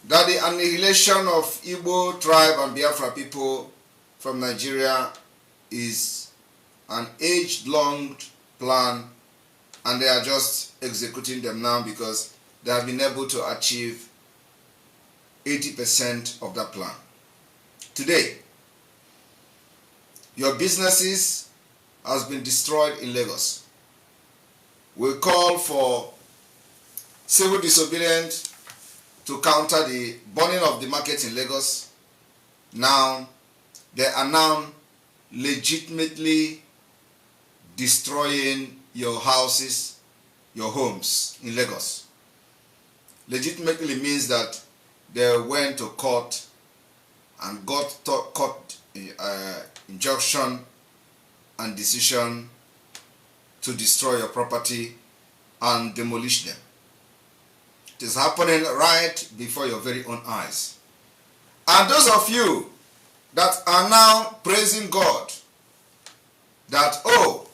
that the annihilation of Igbo tribe and Biafra people from Nigeria is an age-long plan, and they are just executing them now because they have been able to achieve 80% of that plan. Today, your businesses has been destroyed in Lagos. We call for civil disobedience to counter the burning of the market in Lagos. Now, they are now legitimately destroying your houses, your homes in Lagos. Legitimately means that they went to court and got court injunction and decision to destroy your property and demolish them. It is happening right before your very own eyes. And those of you that are now praising God that, oh,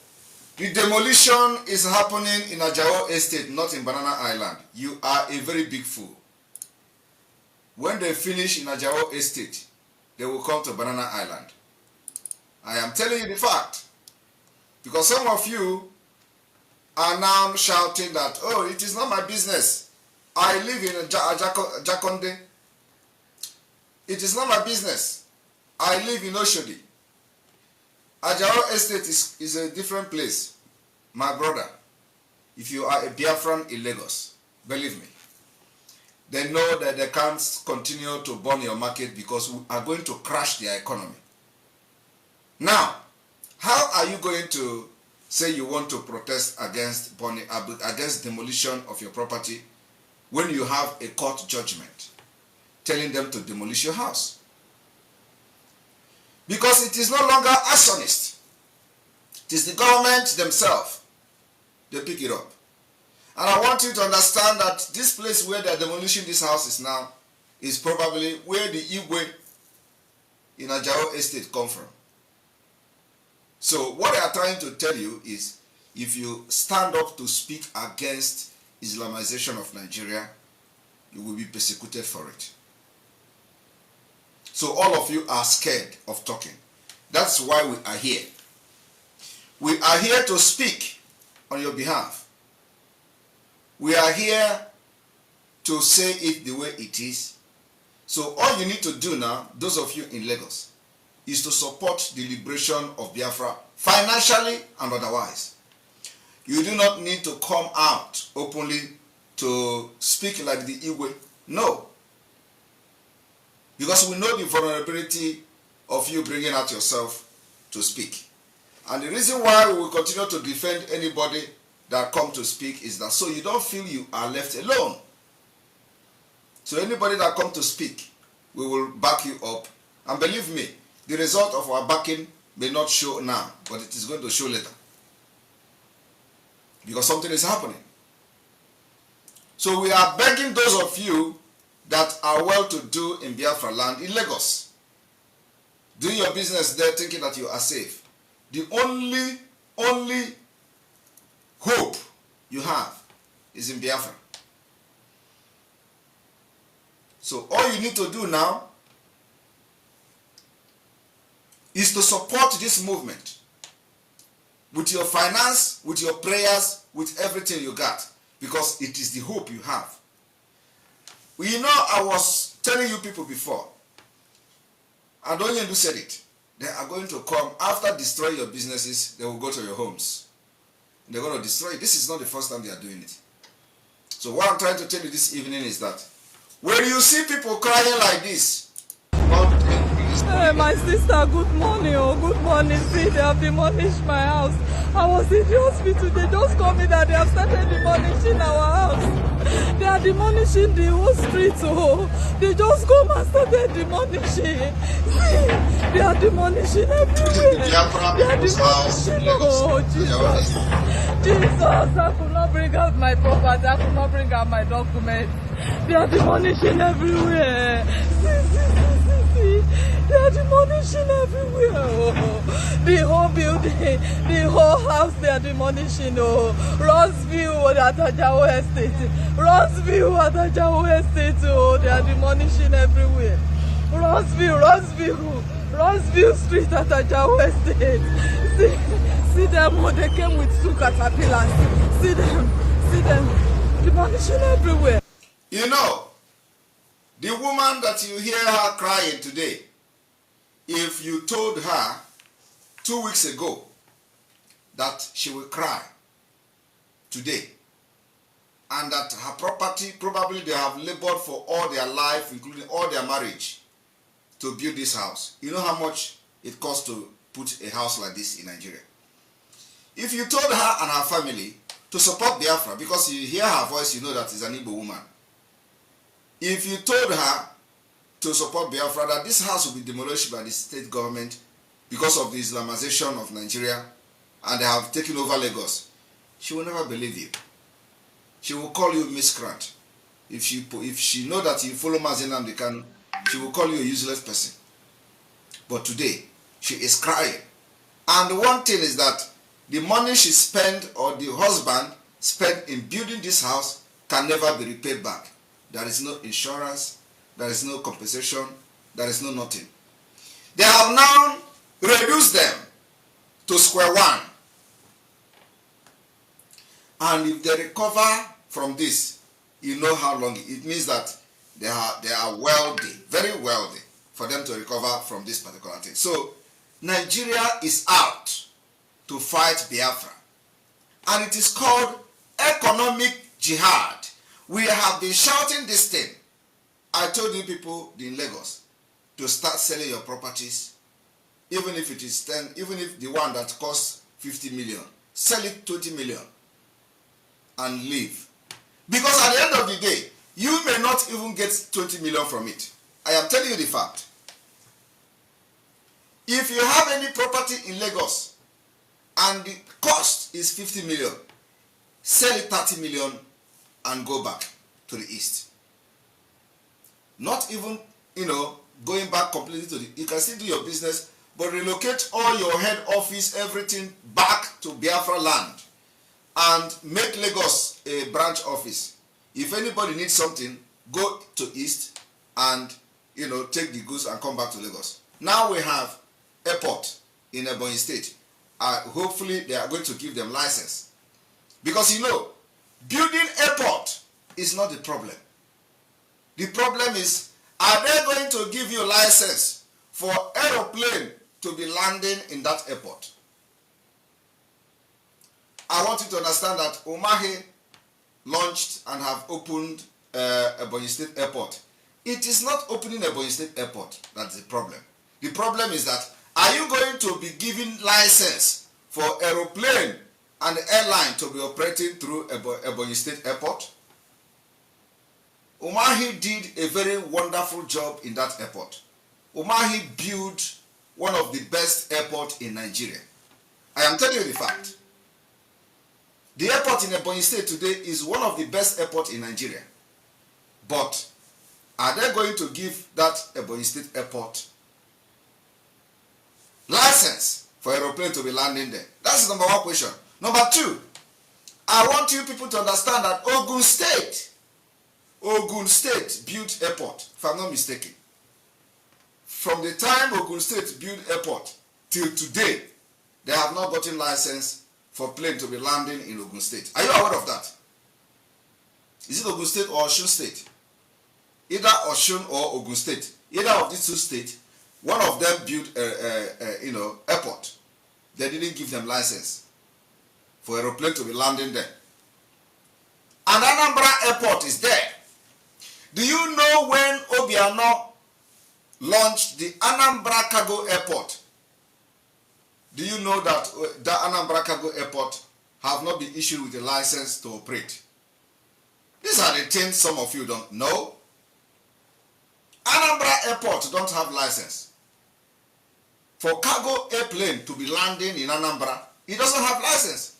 the demolition is happening in Ajao Estate, not in Banana Island, you are a very big fool. When they finish in Ajao Estate, they will come to Banana Island. I am telling you the fact. Because some of you are now shouting that, oh, it is not my business. I live in Jakonde. It is not my business. I live in Oshodi. Ajao Estate is a different place. My brother, if you are a Biafran in Lagos, believe me, they know that they can't continue to burn your market because we are going to crash their economy. Now, how are you going to say you want to protest against burning, against demolition of your property when you have a court judgment telling them to demolish your house? Because it is no longer arsonist. It is the government themselves. They pick it up. And I want you to understand that this place where they are demolishing this house is now is probably where the Igwe in Ajao Estate come from. So what they are trying to tell you is, if you stand up to speak against Islamization of Nigeria, you will be persecuted for it. So all of you are scared of talking. That's why we are here. We are here to speak on your behalf. We are here to say it the way it is. So all you need to do now, those of you in Lagos, is to support the liberation of Biafra financially and otherwise. You do not need to come out openly to speak like the Igwe. No. Because we know the vulnerability of you bringing out yourself to speak. And the reason why we will continue to defend anybody that come to speak is that so you don't feel you are left alone. So anybody that come to speak, we will back you up. And believe me, the result of our backing may not show now, but it is going to show later. Because something is happening. So we are begging those of you that are well-to-do in Biafra land, in Lagos, doing your business there thinking that you are safe. The only hope you have is in Biafra. So all you need to do now is to support this movement with your finance, with your prayers, with everything you got, because it is the hope you have. You know, I was telling you people before, and Onyendu said it, they are going to come after destroying your businesses, they will go to your homes. They're going to destroy it. This is not the first time they are doing it. So what I'm trying to tell you this evening is that when you see people crying like this, hey, my sister, good morning. Oh, good morning. See, they have demolished my house. I was in the hospital. They just called me that they have started demolishing our house. They are demolishing the whole street. Oh, they just come and started demolishing. See, they are demolishing everywhere. They are demolishing. Oh, Jesus. Jesus, I could not bring out my property. I could not bring out my documents. They are demolishing everywhere. See. They are demolishing everywhere. Oh. The whole building, the whole house, they are demolishing. Oh. Rossville at Ajawo Estate. Rossville at Ajawo Estate. Oh, they are demolishing everywhere. Rossville Street at Ajawo Estate. See them, oh, they came with two caterpillars. See them, demolishing everywhere. You know, the woman that you hear her crying today, if you told her 2 weeks ago that she will cry today, and that her property, probably they have labored for all their life, including all their marriage, to build this house. You know how much it costs to put a house like this in Nigeria? If you told her and her family to support Biafra, because you hear her voice, you know that is an Igbo woman. If you told her to support Biafra, that this house will be demolished by the state government because of the Islamization of Nigeria, and they have taken over Lagos, she will never believe you. She will call you miscreant. If she know that you follow Mazi Nnamdi Kanu, she will call you a useless person. But today, she is crying. And the one thing is that the money she spent, or the husband spent in building this house, can never be repaid back. There is no insurance, there is no compensation, there is no nothing. They have now reduced them to square one. And if they recover from this, you know how long it means that they are wealthy, very wealthy, for them to recover from this particular thing. So Nigeria is out to fight Biafra, and it is called economic jihad. We have been shouting this thing. I told you people in Lagos to start selling your properties, even if it is 10, even if the one that costs 50 million, sell it 20 million and leave. Because at the end of the day, you may not even get 20 million from it. I am telling you the fact. If you have any property in Lagos and the cost is 50 million, sell it 30 million and go back to the east. Not even, going back completely to you can still do your business, but relocate all your head office, everything back to Biafra land and make Lagos a branch office. If anybody needs something, go to east and, take the goods and come back to Lagos. Now we have airport in Ebonyi State. Hopefully they are going to give them license. Because building airport is not the problem. The problem is, are they going to give you license for aeroplane to be landing in that airport? I want you to understand that Umahi launched and have opened Ebonyi State Airport. It is not opening Ebonyi State Airport that's the problem. The problem is that, are you going to be giving license for aeroplane and airline to be operating through Ebonyi State Airport? Umahi did a very wonderful job in that airport. Umahi built one of the best airports in Nigeria. I am telling you the fact. The airport in Ebonyi State today is one of the best airports in Nigeria. But are they going to give that Ebonyi State Airport license for aeroplane to be landing there? That's the number one question. Number two, I want you people to understand that Ogun State built airport, if I'm not mistaken. From the time Ogun State built airport till today, they have not gotten license for plane to be landing in Ogun State. Are you aware of that? Is it Ogun State or Osun State? Either Osun or Ogun State. Either of these two states, one of them built airport. They didn't give them license for aeroplane to be landing there. And Anambra Airport is there. Do you know when Obiano launched the Anambra Cargo Airport? Do you know that the Anambra Cargo Airport have not been issued with a license to operate? These are the things some of you don't know. Anambra Airport don't have license. For cargo airplane to be landing in Anambra, it doesn't have license.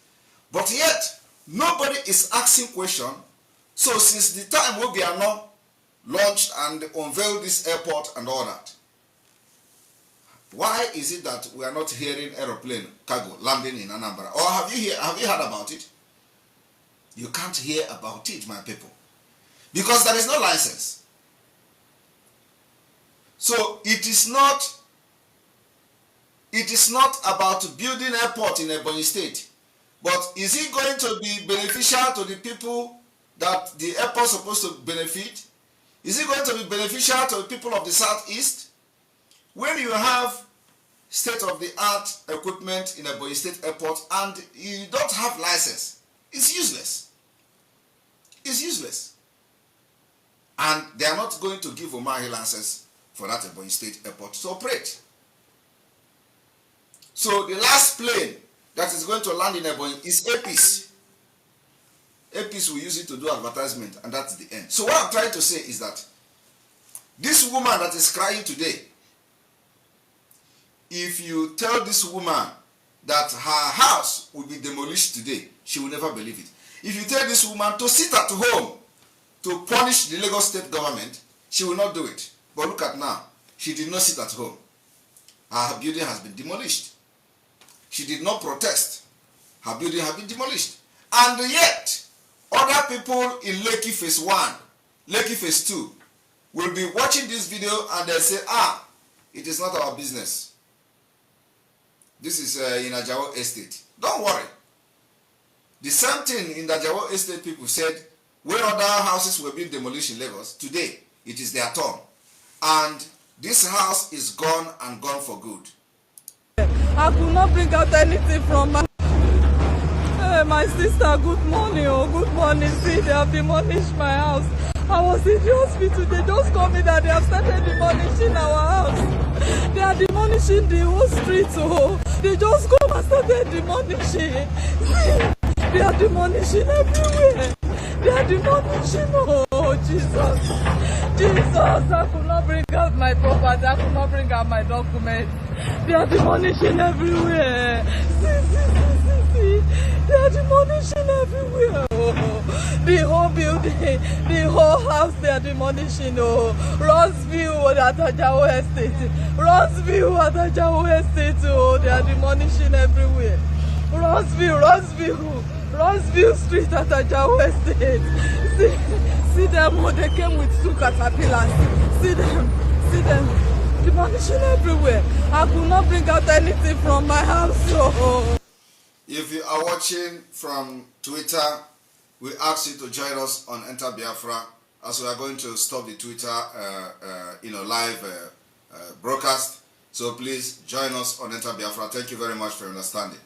But yet, nobody is asking question. So since the time Obiano launched and unveiled this airport and all that, Why is it that we are not hearing aeroplane cargo landing in Anambra? Or have you heard about it? You can't hear about it, my people, because there is no license. So it is not about building airport in Ebonyi State, but is it going to be beneficial to the people that the airport is supposed to benefit? Is it going to be beneficial to the people of the Southeast? When you have state-of-the-art equipment in Ebonyi State Airport and you don't have license, it's useless. It's useless. And they are not going to give Umahi license for that Ebonyi State Airport to operate. So the last plane that is going to land in Ebonyi is Apis. Apis will use it to do advertisement, and that's the end. So what I'm trying to say is that this woman that is crying today, if you tell this woman that her house will be demolished today, she will never believe it. If you tell this woman to sit at home to punish the Lagos state government, she will not do it. But look at now, she did not sit at home. Her building has been demolished. She did not protest. Her building has been demolished. And yet, other people in Lekki Phase 1, Lekki Phase 2, will be watching this video and they'll say, it is not our business. This is in Ajawo Estate. Don't worry. The same thing in the Ajawo Estate people said, when other houses were being demolished in Lagos, today it is their turn. And this house is gone and gone for good. I could not bring out anything from my sister. Good morning, good morning. See, they have demolished my house. I was in the hospital. They just called me that they have started demolishing our house. They are demolishing the whole street. They just come and started demolishing. They are demolishing everywhere. They are demolishing. Oh, Jesus. Jesus, I could not bring out my property. I could not bring out my documents. They are demolishing everywhere. See. They are demolishing everywhere. Oh, the whole building, the whole house, they are demolishing. Oh, Rossville at Ajawo Estate. Rossville at Ajawo Estate. Oh, they are demolishing everywhere. Rossville Street at Ajawo Estate. See them, oh, they came with 2 caterpillars. See them. Demolition everywhere. I could not bring out anything from my house. Oh. If you are watching from Twitter, we ask you to join us on Enter Biafra, as we are going to stop the Twitter live broadcast. So please join us on Enter Biafra. Thank you very much for your understanding.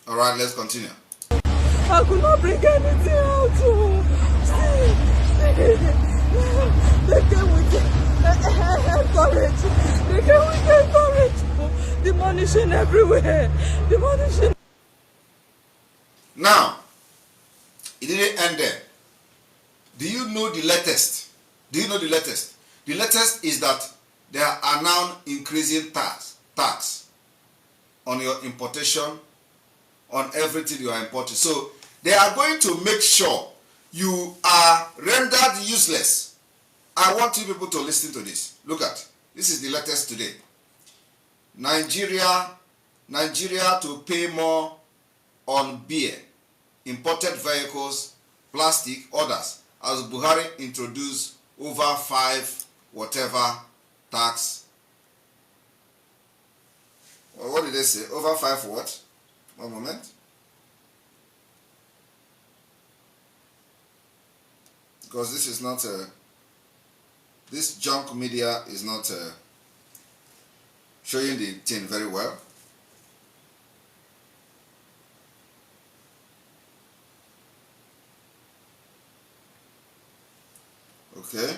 All right, let's continue. I could not bring anything out. They came with courage. They came with courage. Demolishing everywhere. Demolishing. Now, it didn't end there. Do you know the latest? The latest is that they are now increasing tax on your importation, on everything you are importing. So they are going to make sure you are rendered useless. I want you people to listen to this. Look at, this is the latest today. Nigeria to pay more on beer, imported vehicles, plastic, others, as Buhari introduced over 5 whatever tax. Well, what did they say? Over 5 what? One moment. Because this is not this junk media is not showing the thing very well. Okay.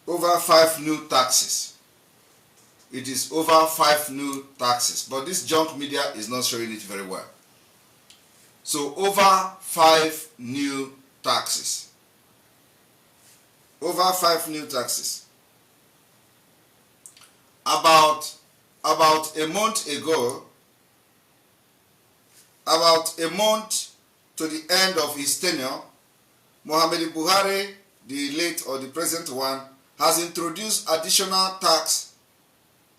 Over 5 new taxes. It is over 5 new taxes, but this junk media is not showing it very well. So over 5 new taxes. Over 5 new taxes. About a month ago, about a month to the end of his tenure, Muhammadu Buhari the late or the present one, has introduced additional tax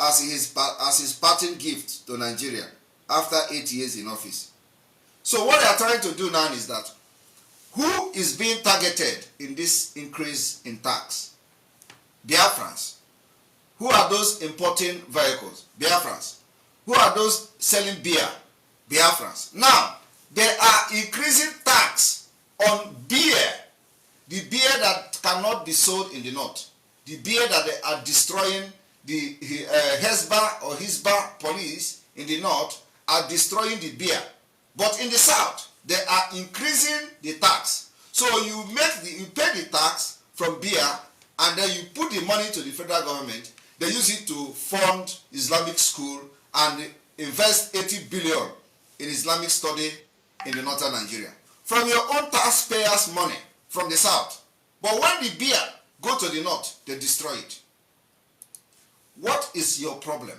as his parting gift to Nigeria after 8 years in office. So what they are trying to do now is that who is being targeted in this increase in tax? Biafrans. Who are those importing vehicles? Biafrans. Who are those selling beer? Biafrans. Now, they are increasing tax on beer. The beer that cannot be sold in the north. The beer that they are destroying, the Hezbollah or Hizbah police in the north are destroying the beer. But in the south, they are increasing the tax. So you pay the tax from beer, and then you put the money to the federal government. They use it to fund Islamic school and invest 80 billion in Islamic study in the northern Nigeria. From your own taxpayers' money from the south. But when the beer go to the north, they destroy it. What is your problem?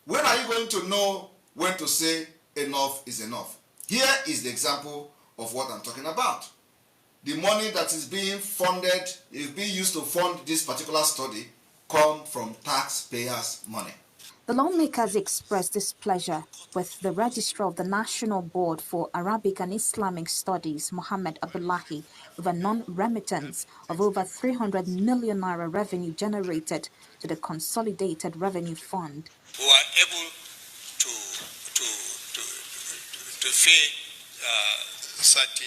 When are you going to know when to say enough is enough? Here is the example of what I'm talking about. The money that is being funded, is being used to fund this particular study, come from taxpayers' money. The lawmakers expressed displeasure with the Registrar of the National Board for Arabic and Islamic Studies, Mohammed Abdullahi, with a non-remittance of over 300 million naira revenue generated to the Consolidated Revenue Fund. Who are able to pay 30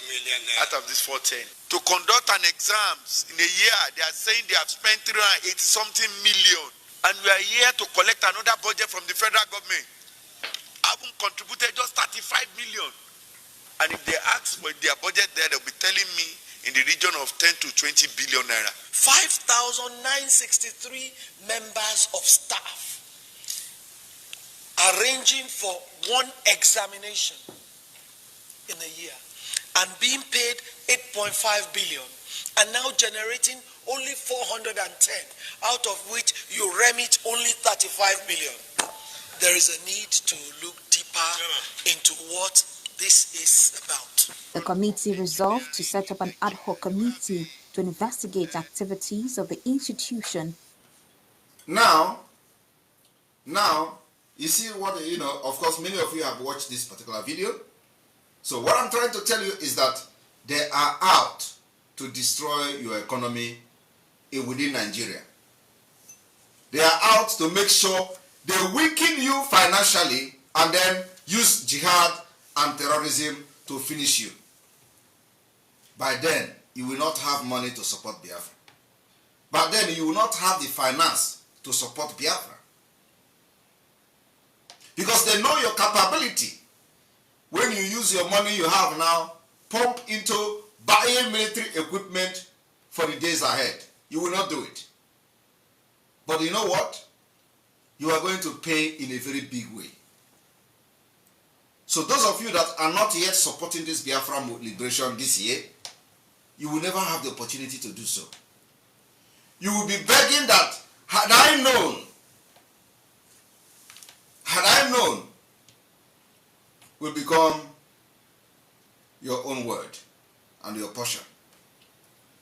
million naira out of this 410. To conduct an exams in a year, they are saying they have spent 380 something million, and we are here to collect another budget from the federal government. I haven't contributed just 35 million. And if they ask for their budget there, they'll be telling me in the region of 10 to 20 billion naira. 5,963 members of staff arranging for one examination in a year and being paid 8.5 billion and now generating only 410, out of which you remit only 35 billion. There is a need to look deeper into what this is about. The committee resolved to set up an ad hoc committee to investigate activities of the institution. Now, you see what, of course, many of you have watched this particular video. So what I'm trying to tell you is that they are out to destroy your economy within Nigeria. They are out to make sure they weaken you financially and then use jihad and terrorism to finish you. By then, you will not have money to support Biafra. But then you will not have the finance to support Biafra. Because they know your capability. When you use your money you have now, pump into buying military equipment for the days ahead. You will not do it. But you know what? You are going to pay in a very big way. So those of you that are not yet supporting this Biafra liberation this year, you will never have the opportunity to do so. You will be begging that, had I known, will become your own word and your portion.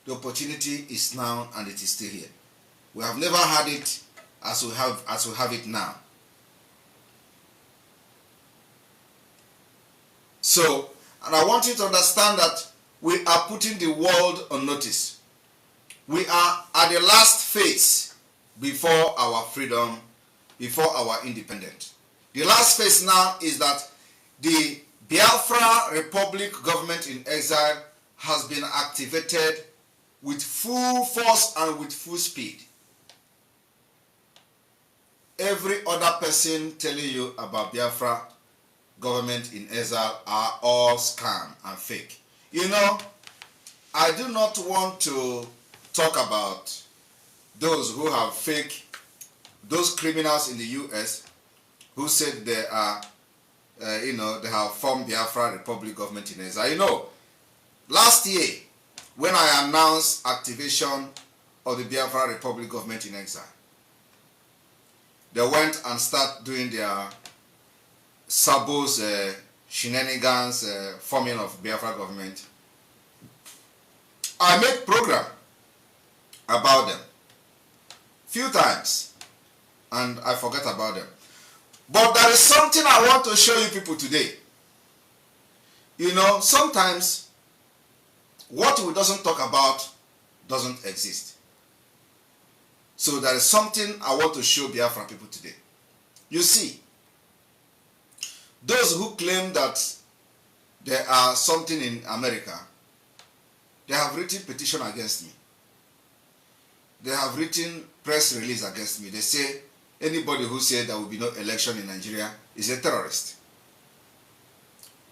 The opportunity is now and it is still here. We have never had it as we have it now. So, and I want you to understand that we are putting the world on notice. We are at the last phase before our freedom, before our independence. The last phase now is that the Biafra Republic government in exile has been activated with full force and with full speed. Every other person telling you about Biafra government in exile are all scam and fake. You know, I do not want to talk about those who have fake, those criminals in the US who said they are, they have formed Biafra Republic government in exile. You know, last year, when I announced activation of the Biafra Republic government in exile, they went and started doing their Sabo's shenanigans, forming of Biafra government. I make program about them few times and I forget about them. But there is something I want to show you people today. You know, sometimes what we doesn't talk about doesn't exist. So there is something I want to show Biafran people today. You see, those who claim that there are something in America, they have written petition against me. They have written press release against me. They say anybody who said there will be no election in Nigeria is a terrorist.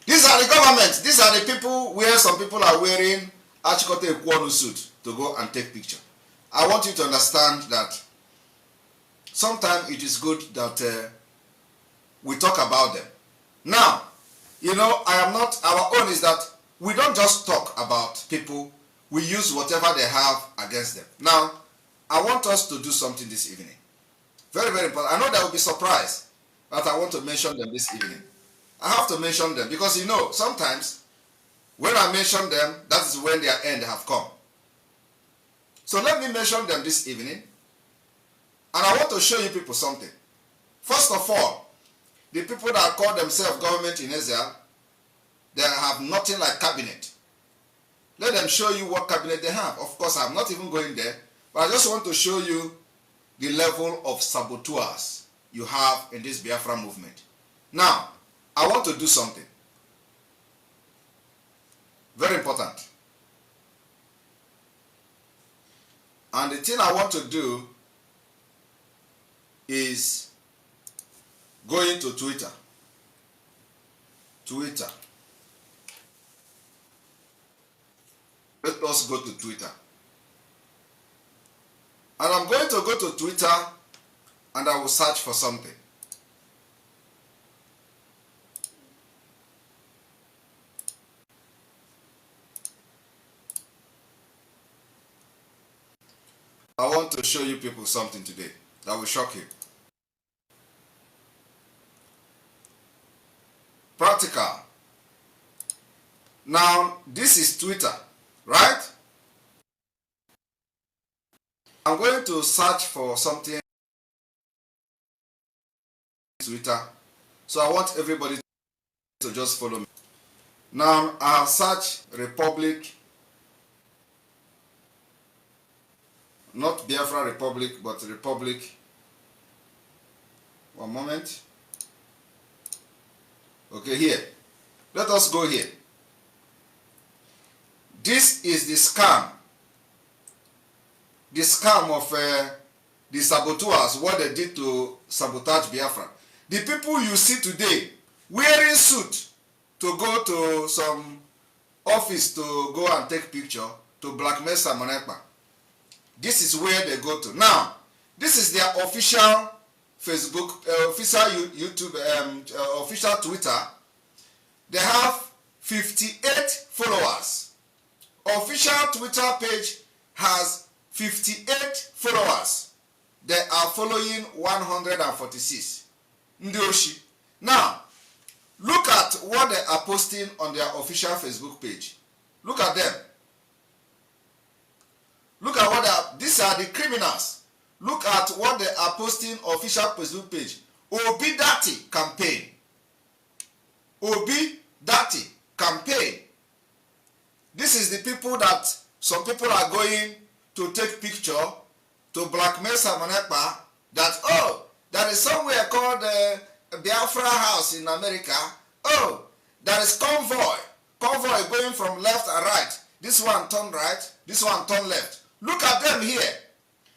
These are the governments. These are the people where some people are wearing Achikote Ekwonu suit to go and take picture. I want you to understand that sometimes it is good that we talk about them. Now, you know, our own is that we don't just talk about people, we use whatever they have against them. Now, I want us to do something this evening. Very, very important. I know they will be surprised that I want to mention them this evening. I have to mention them because, you know, sometimes when I mention them, that is when their end have come. So let me mention them this evening. And I want to show you people something. First of all, the people that call themselves government in Israel, they have nothing like cabinet. Let them show you what cabinet they have. Of course, I'm not even going there, but I just want to show you the level of saboteurs you have in this Biafra movement. Now, I want to do something. Very important. And the thing I want to do is go into Twitter. Twitter. Let us go to Twitter. And I'm going to go to Twitter and I will search for something. I want to show you people something today that will shock you. Practical. Now, this is Twitter, right? I'm going to search for something on Twitter. So I want everybody to just follow me. Now, I have searched Republic, not Biafra Republic, but Republic. One moment. Okay, here. Let us go here. This is the scam. The scam of the saboteurs, what they did to sabotage Biafra. The people you see today wearing suit to go to some office to go and take picture to blackmail Simon Ekpa. This is where they go to. Now, this is their official Facebook, official YouTube, official Twitter. They have 58 followers. Official Twitter page has 58 followers. They are following 146. Ndioshi. Now, look at what they are posting on their official Facebook page. Look at them. Look at what they are. These are the criminals. Look at what they are posting official Facebook page. Obi Dati campaign. Obi Dati campaign. This is the people that some people are going to take picture to blackmail Simon Ekpa that, oh, there is somewhere called Biafra House in America. Oh, there is convoy. Convoy going from left and right. This one turn right, this one turn left. Look at them here.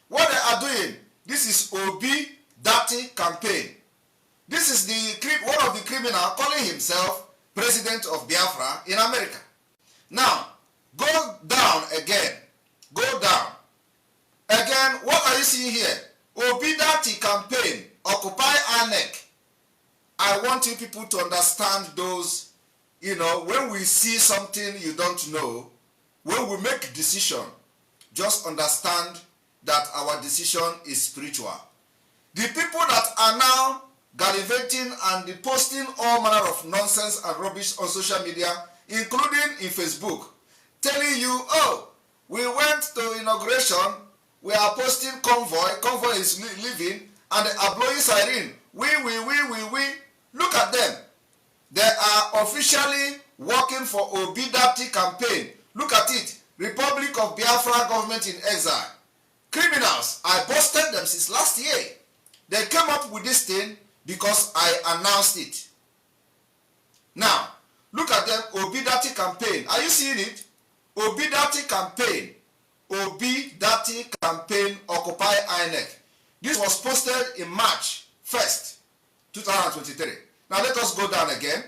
What they are doing, this is Obi Dati campaign. This is the one of the criminals calling himself president of Biafra in America. Now, go down again. Go down. Again, what are you seeing here? Obi Dati campaign, Occupy ANEC. I want you people to understand those, you know, when we see something you don't know, when we make decision, just understand that our decision is spiritual. The people that are now gallivanting and posting all manner of nonsense and rubbish on social media, including in Facebook, telling you, oh, We went to inauguration. We are posting convoy. Convoy is leaving, and they are blowing siren. We. Look at them. They are officially working for Obidati campaign. Look at it. Republic of Biafra government in exile. Criminals. I busted them since last year. They came up with this thing because I announced it. Now, look at them. Obidati campaign. Are you seeing it? Obidati campaign. Obidati campaign Occupy INEC. This was posted in March 1st, 2023. Now let us go down again.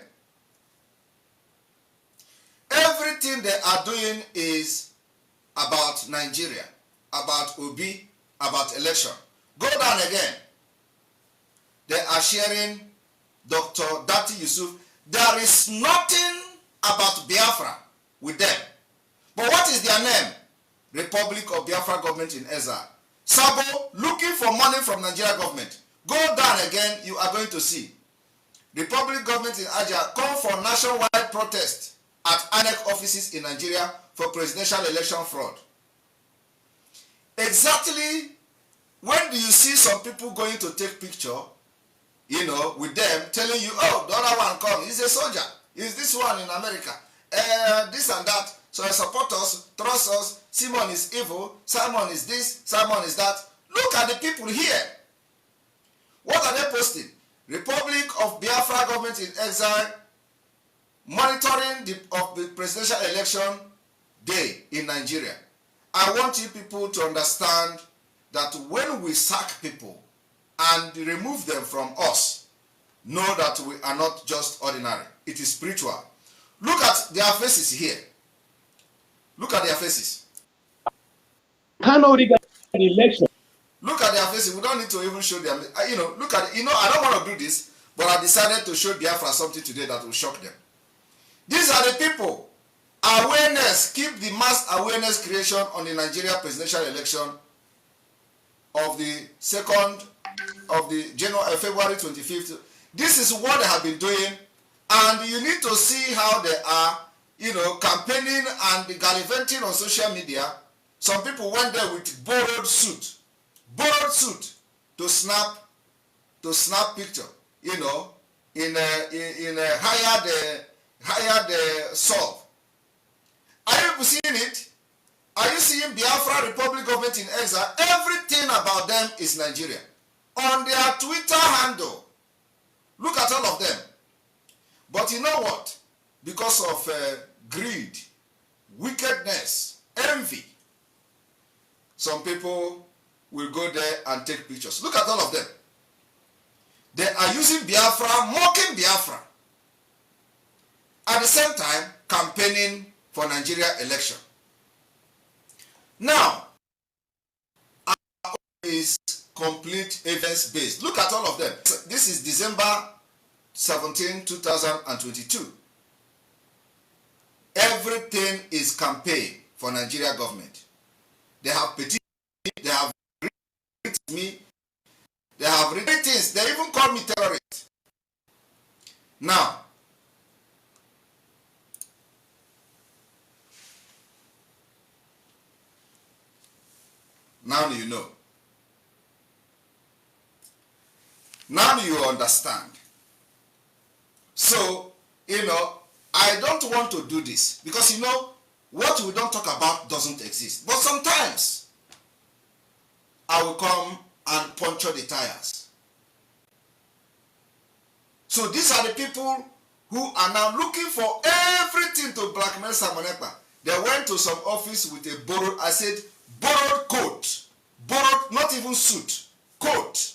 Everything they are doing is about Nigeria, about Obi, about election. Go down again. They are sharing Dr. Dati Yusuf. There is nothing about Biafra with them. But what is their name? Republic of Biafra government in exile. Sabo looking for money from Nigeria government. Go down again, you are going to see. Republic government in Asia call for nationwide protest at INEC offices in Nigeria for presidential election fraud. Exactly when do you see some people going to take picture, with them, telling you, oh, the other one come, he's a soldier, he's this one in America, this and that, so support us, trust us, Simon is evil, Simon is this, Simon is that. Look at the people here. What are they posting? Republic of Biafra government in exile monitoring the presidential election day in Nigeria. I want you people to understand that when we sack people and remove them from us, know that we are not just ordinary. It is spiritual. Look at their faces here. Look at their faces. Election. Look at their faces. We don't need to even show them. Look at it. I don't want to do this, but I decided to show Biafra something today that will shock them. These are the people. Awareness. Keep the mass awareness creation on the Nigeria presidential election of the 2nd of the February 25th. This is what they have been doing, and you need to see how they are, campaigning and gallivanting on social media. Some people went there with borrowed suit to snap picture, in a hired solve. Are you seeing it? Are you seeing Biafra Republic government in exile? Everything about them is Nigeria. On their Twitter handle, look at all of them. But you know what? Because of greed, wickedness, envy, some people will go there and take pictures. Look at all of them. They are using Biafra, mocking Biafra. At the same time, campaigning for Nigeria election. Now, our is complete evidence-based. Look at all of them. This is December 17, 2022. Everything is campaign for Nigeria government. They have petitioned, they have written me, they have written things, they even call me terrorist. Now, you know. Now you understand. So, I don't want to do this because, what we don't talk about doesn't exist. But sometimes, I will come and puncture the tires. So these are the people who are now looking for everything to blackmail Simon Ekpa. They went to some office with a borrowed coat. Borrowed, not even suit, coat.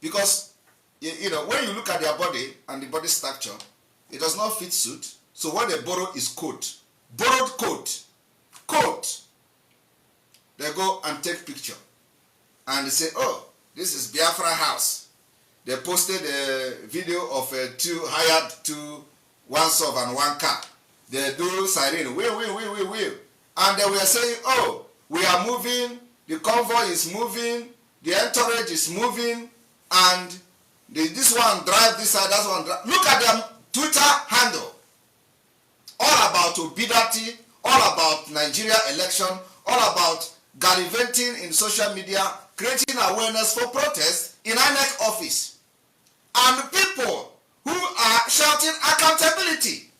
Because, when you look at their body and the body structure, it does not fit suit. So what they borrow is coat. Borrowed coat. Coat. They go and take picture. And they say, oh, this is Biafra house. They posted a video of one sub and one car. They do siren, wheel. And they were saying, oh, we are moving, the convoy is moving, the entourage is moving, and this one drive this side, that one drive. Look at their Twitter handle. All about about obedati, all about Nigeria election, all about gallivanting in social media, creating awareness for protest in INEC office. And people who are shouting accountability,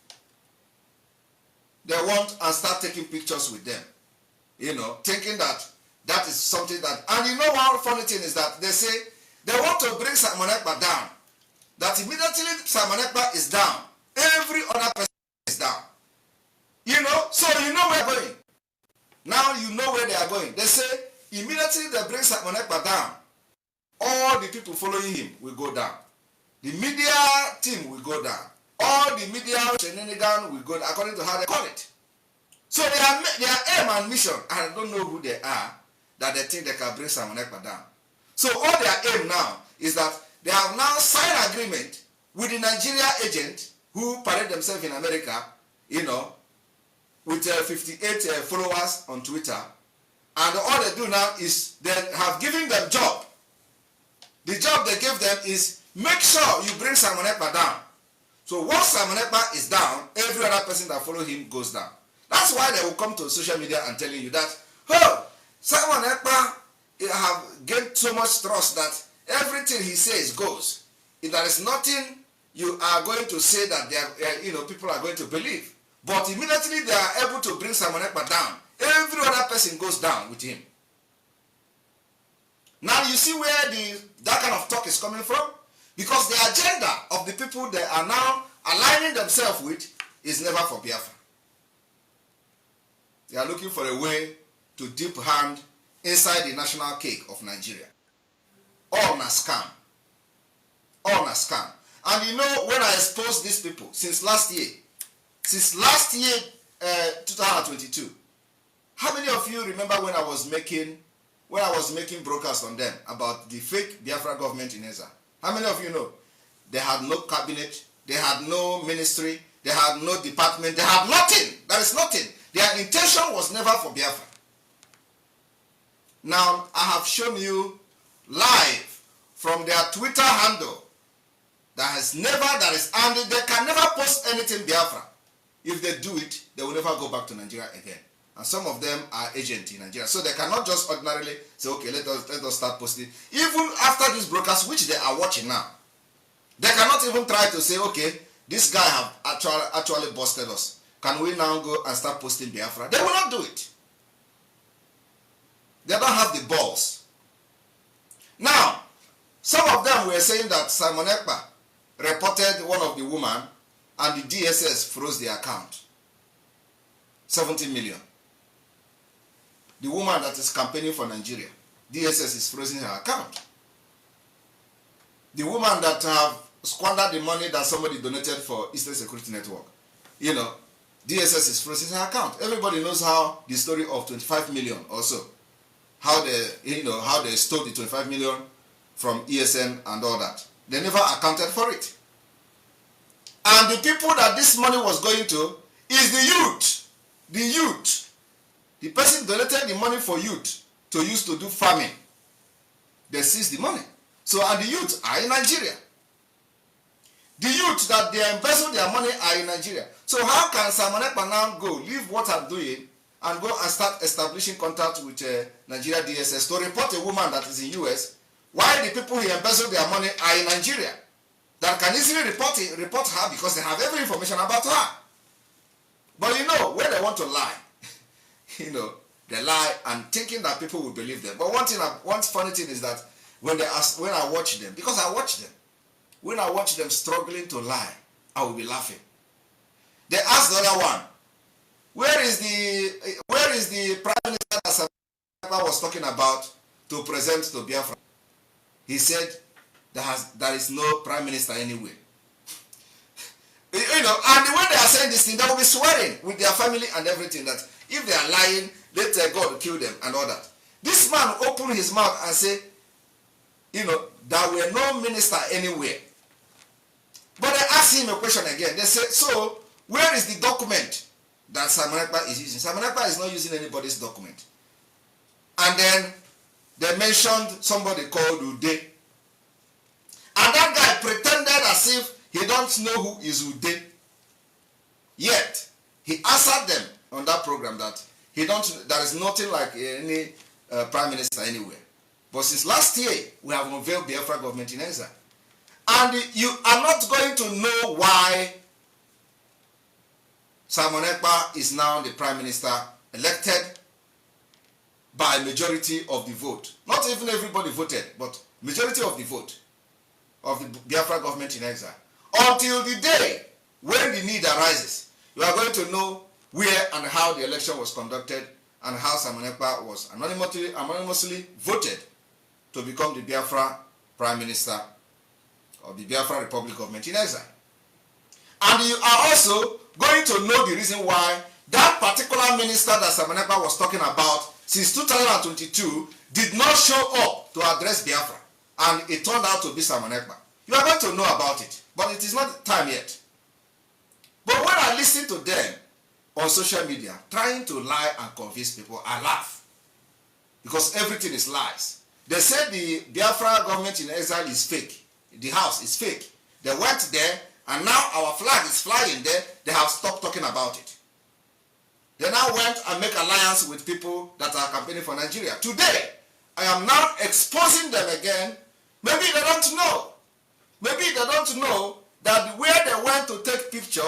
they want and start taking pictures with them, thinking that that is something that, and one funny thing is that they say they want to bring Simon Ekpa down, that immediately Simon Ekpa is down, every other person is down. So where they're going. Now you know where they are going. They say immediately they bring Simon Ekpa down, all the people following him will go down. The media team will go down. All the media shenanigans will go down, according to how they call it. So their aim and mission, I don't know who they are, that they think they can bring Simon Ekpa down. So all their aim now is that they have now signed agreement with the Nigeria agent who parade themselves in America, with 58 followers on Twitter. And all they do now is they have given them job. The job they gave them is make sure you bring Simon Ekpa down. So once Simon Ekpa is down, every other person that follow him goes down. That's why they will come to social media and telling you that, Simon Ekpa have gained so much trust that everything he says goes. If there is nothing you are going to say that people are going to believe. But immediately they are able to bring Simon Ekpa down, every other person goes down with him. Now you see where that kind of talk is coming from? Because the agenda of the people they are now aligning themselves with is never for Biafra. They are looking for a way to dip hand inside the national cake of Nigeria. All na scam. All na scam. And when I exposed these people since last year, 2022, how many of you remember when I was making broadcasts on them about the fake Biafra government in Eza? How many of you know? They had no cabinet, they had no ministry, they had no department, they had nothing. There is nothing. Their intention was never for Biafra. Now, I have shown you live from their Twitter handle and they can never post anything Biafra. If they do it, they will never go back to Nigeria again. And some of them are agents in Nigeria. So they cannot just ordinarily say, okay, let us start posting. Even after these broadcasts, which they are watching now, they cannot even try to say, okay, this guy have actually busted us. Can we now go and start posting Biafra? They will not do it. They don't have the balls. Now, some of them were saying that Simon Ekpa reported one of the women and the DSS froze the account. 70 million. The woman that is campaigning for Nigeria, DSS is freezing her account. The woman that have squandered the money that somebody donated for Eastern Security Network, DSS is freezing her account. Everybody knows how the story of 25 million also, how they stole the 25 million from ESN and all that. They never accounted for it. And the people that this money was going to is the youth. The youth. The person donated the money for youth to use to do farming. They seized the money. So, and the youth are in Nigeria. The youth that they embezzle their money are in Nigeria. So how can Simon Ekpa now go, leave what I'm doing, and go and start establishing contact with Nigeria DSS to report a woman that is in US, while the people who embezzle their money are in Nigeria, that can easily report her because they have every information about her. But when they want to lie, they lie and thinking that people will believe them. But one funny thing is that when I watch them, because I watch them, when I watch them struggling to lie, I will be laughing. They ask the other one, where is the prime minister that Sabah was talking about to present to Biafra? He said there is no prime minister anywhere. And the way they are saying this thing, they will be swearing with their family and everything that if they are lying, let God kill them and all that. This man opened his mouth and said, there were no minister anywhere. But they asked him a question again. They said, so where is the document that Simon Ekpa is using? Simon Ekpa is not using anybody's document. And then they mentioned somebody called Ude. And that guy pretended as if he don't know who is Ude. Yet, he answered them on that program that there is nothing like any prime minister anywhere. But since last year, we have unveiled Biafra government in exile. And you are not going to know why Simon Ekpa is now the prime minister elected by majority of the vote. Not even everybody voted, but majority of the vote of the Biafra government in exile. Until the day when the need arises, you are going to know where and how the election was conducted and how Simon Ekpa was anonymously voted to become the Biafra prime minister of the Biafra Republic government in exile. And you are also going to know the reason why that particular minister that Simon Ekpa was talking about since 2022 did not show up to address Biafra, and it turned out to be Simon Ekpa. You are going to know about it, but it is not time yet. But when I listen to them on social media trying to lie and convince people, I laugh, because everything is lies. They said the Biafra government in exile is fake. The house is fake. They went there, and now our flag is flying there. They have stopped talking about it. They now went and make alliance with people that are campaigning for Nigeria. Today, I am now exposing them again. Maybe they don't know. Maybe they don't know that where they went to take picture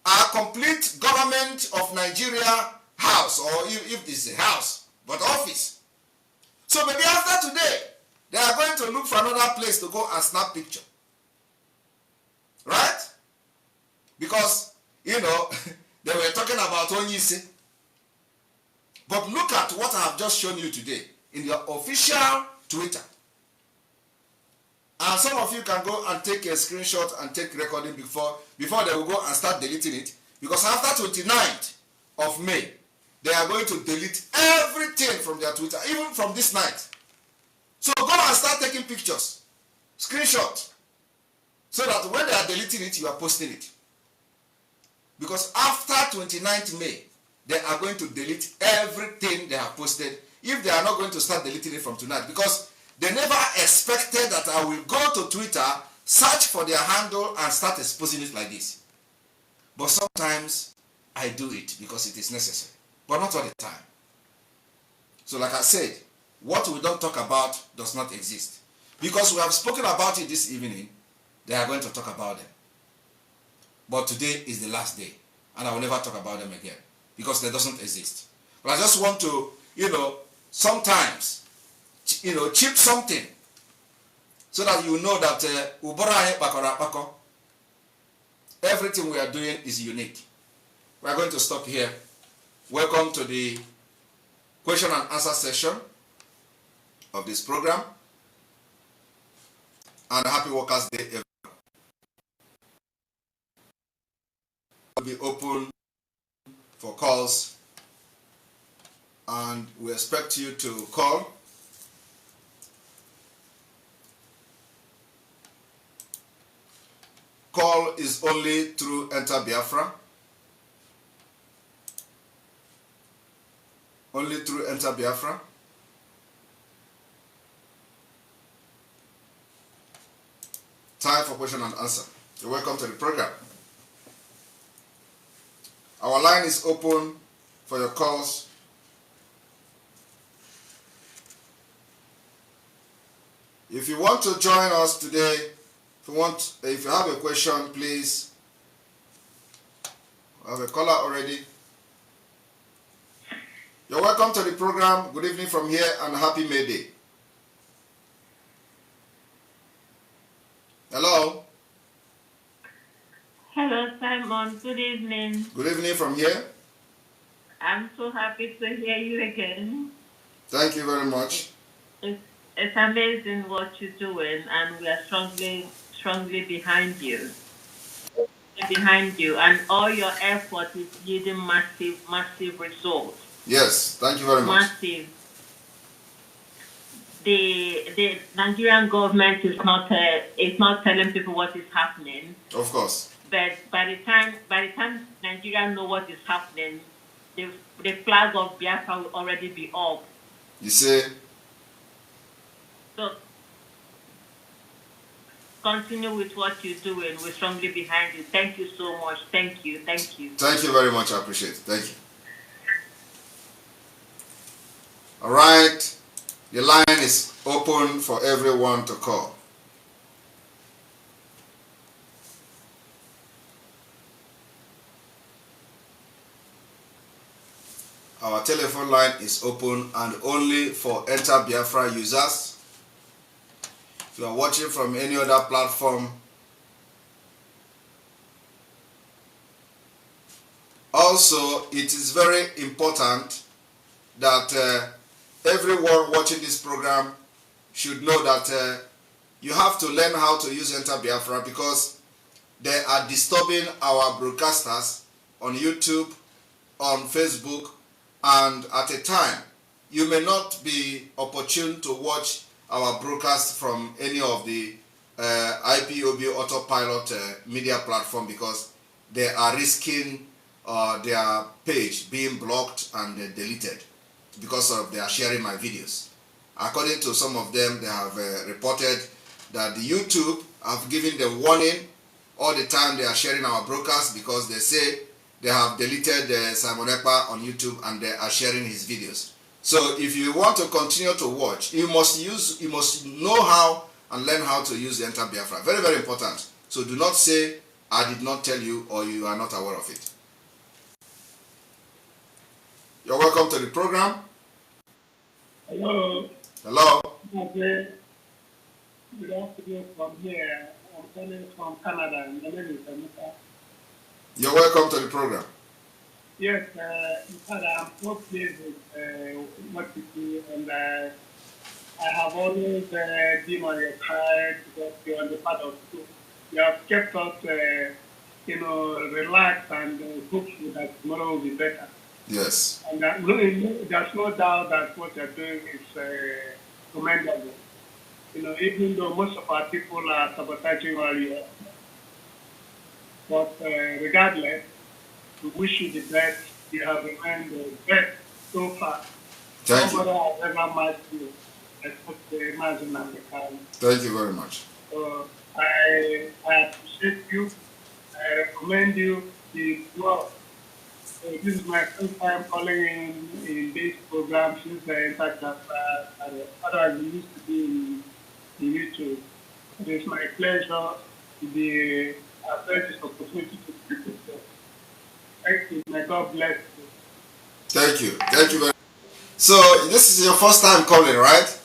are complete government of Nigeria house, or if it's a house, but office. So maybe after today, they are going to look for another place to go and snap picture. Right? Because, they were talking about Onyisi. But look at what I have just shown you today in your official Twitter. And some of you can go and take a screenshot and take recording before they will go and start deleting it. Because after 29th of May, they are going to delete everything from their Twitter, even from this night. So go and start taking pictures, screenshot, so that when they are deleting it, you are posting it. Because after 29th May, they are going to delete everything they have posted, if they are not going to start deleting it from tonight. Because they never expected that I will go to Twitter, search for their handle, and start exposing it like this. But sometimes I do it because it is necessary, but not all the time. So like I said, what we don't talk about does not exist. Because we have spoken about it this evening, they are going to talk about them. But today is the last day, and I will never talk about them again, because they doesn't exist. But I just want to, sometimes, chip something, so that you know that everything we are doing is unique. We are going to stop here. Welcome to the question and answer session of this program, and happy Workers' Day everyone. Will be open for calls, and we expect you to call. Call is only through Enter Biafra. Only through Enter Biafra. Time for question and answer. You're welcome to the program. Our line is open for your calls. If you want to join us today, if you have a question, please. I have a caller already. You're welcome to the program. Good evening from here, and happy May Day. Hello. Hello, Simon. Good evening. Good evening from here. I'm so happy to hear you again. Thank you very much. It's amazing what you're doing, and we are strongly behind you. And all your effort is yielding massive results. Yes, thank you very much. Massive. The Nigerian government is not telling people what is happening. Of course. But by the time Nigerians know what is happening, the flag of Biafra will already be up. You see? Continue with what you're doing. We're strongly behind you. Thank you so much. Thank you. Thank you. Thank you very much. I appreciate it. Thank you. All right. The line is open for everyone to call. Our telephone line is open and only for Enter Biafra users. If you are watching from any other platform, also it is very important that everyone watching this program should know that you have to learn how to use Enter Biafra because they are disturbing our broadcasters on YouTube, on Facebook, and at a time you may not be opportune to watch our broadcast from any of the IPOB autopilot media platform because they are risking their page being blocked and deleted because of they are sharing my videos. According to some of them, they have reported that the YouTube have given them warning all the time they are sharing our broadcast because they say they have deleted Simon Ekpa on YouTube and they are sharing his videos. So if you want to continue to watch, you must know how and learn how to use the Enter Biafra. Very, very important. So do not say I did not tell you or you are not aware of it. You're welcome to the program. Hello. Hello. Okay. Good afternoon from here. I'm calling from Canada. My name is Anita. You're welcome to the program. Yes, in fact, I'm so pleased with what you do, and I have always been on your side because you're on the part of school. You have kept us, relaxed and hopeful that tomorrow will be better. Yes. And there's no doubt that what you're doing is commendable. Even though most of our people are sabotaging all year. But regardless, we wish you the best. You have remained the best so far. Thank you. Nobody has ever matched you except the Imagine African. Thank you very much. So I appreciate you. I recommend you to grow. So this is my first time calling in this program since I entered Japan. Otherwise, we used to be in YouTube. It is my pleasure to be afforded this opportunity to speak with you. Thank you. May God bless you. Thank you. Thank you very much. So this is your first time calling, right?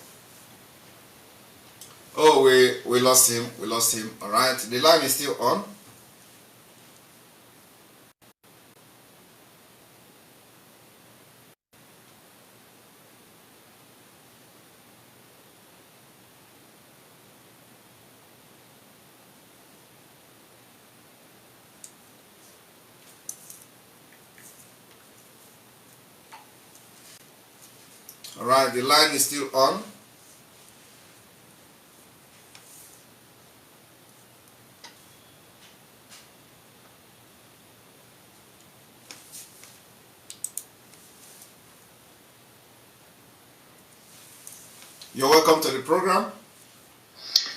Oh, we lost him. We lost him. All right. The line is still on. All right, the line is still on. You're welcome to the program.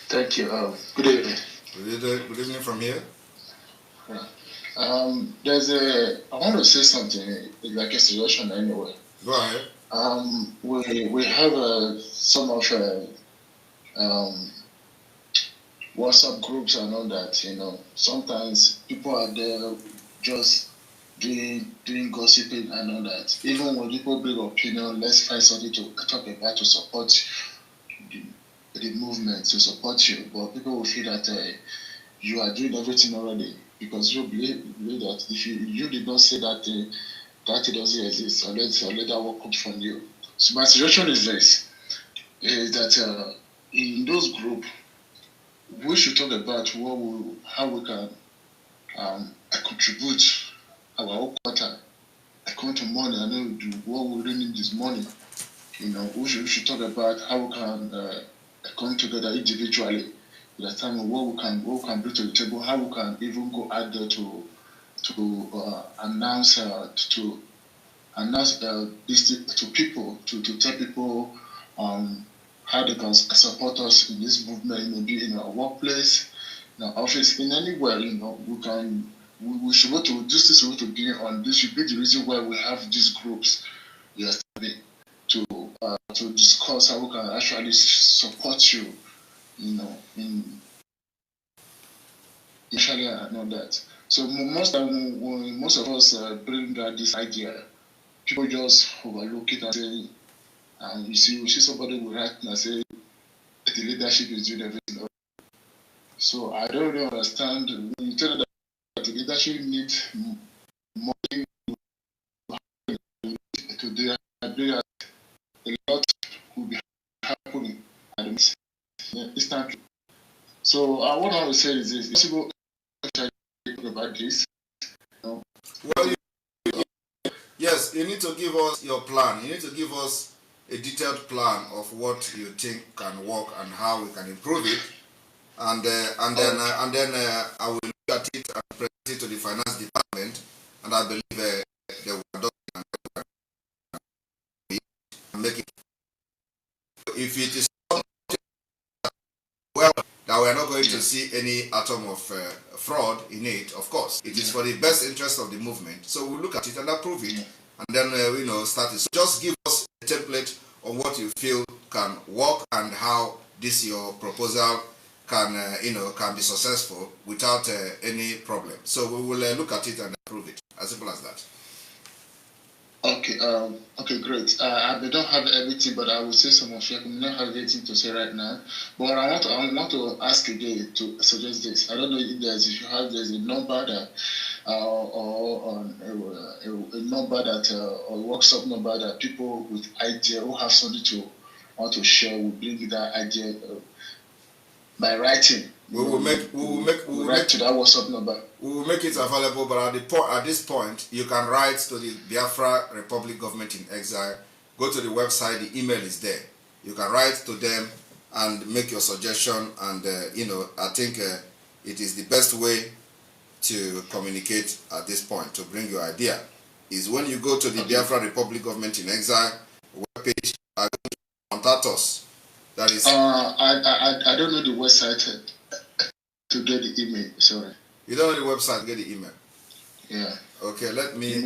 Thank you. Good evening. Good evening from here. I want to say something. It's like a suggestion anyway. Go ahead. We have some of WhatsApp groups and all that. Sometimes people are there just doing gossiping and all that. Even when people bring opinion, let's find something to talk about to support the movement, to support you. But people will feel that you are doing everything already because you believe that if you did not say that that it doesn't exist, or let that work come from you. So my suggestion is this: is that in those groups, we should talk about how we can contribute our own quarter. Account to money, I know what we really need is money. We should talk about how we can come together individually. At the time, what we can bring to the table, how we can even go out there to announce this to people, to tell people how they can support us in this movement, maybe in our workplace, in our office, in anywhere, we should go to this is to be on. This should be the reason why we have these groups yesterday to discuss how we can actually support you, in actually know that. So most when most of us bring out this idea, people just overlook it and say, and you see somebody will write and say the leadership is doing everything. So I don't really understand when you tell them that the leadership needs money to do that, a lot will be happening at the instantly. So what I want to say is this: it's possible to talk about this. Well, yes, you need to give us your plan. You need to give us a detailed plan of what you think can work and how we can improve it. And then I will look at it and present it to the finance department, and I believe they will adopt it and make it. If it is well, that we are not going to see any atom of fraud in it, of course. It is for the best interest of the movement. So we'll look at it and approve it, and then start it. So just give us a template on what you feel can work and how this your proposal can can be successful without any problem. So we will look at it and approve it. As simple as that. Okay, great. I don't have everything, but I will say some of you. I may not have anything to say right now, but I want to ask again to suggest this. I don't know if there's a number that or a number that or workshop number that people with idea who have something to want to share will bring that idea by writing. We will make to that WhatsApp number. We will make it available, but at this point, you can write to the Biafra Republic Government in Exile. Go to the website. The email is there. You can write to them and make your suggestion. And I think it is the best way to communicate at this point to bring your idea. Is when you go to the Biafra Republic Government in Exile webpage, contact us. That is. I don't know the website to get the email. Sorry. You don't know the website to get the email. Yeah. Okay. Let me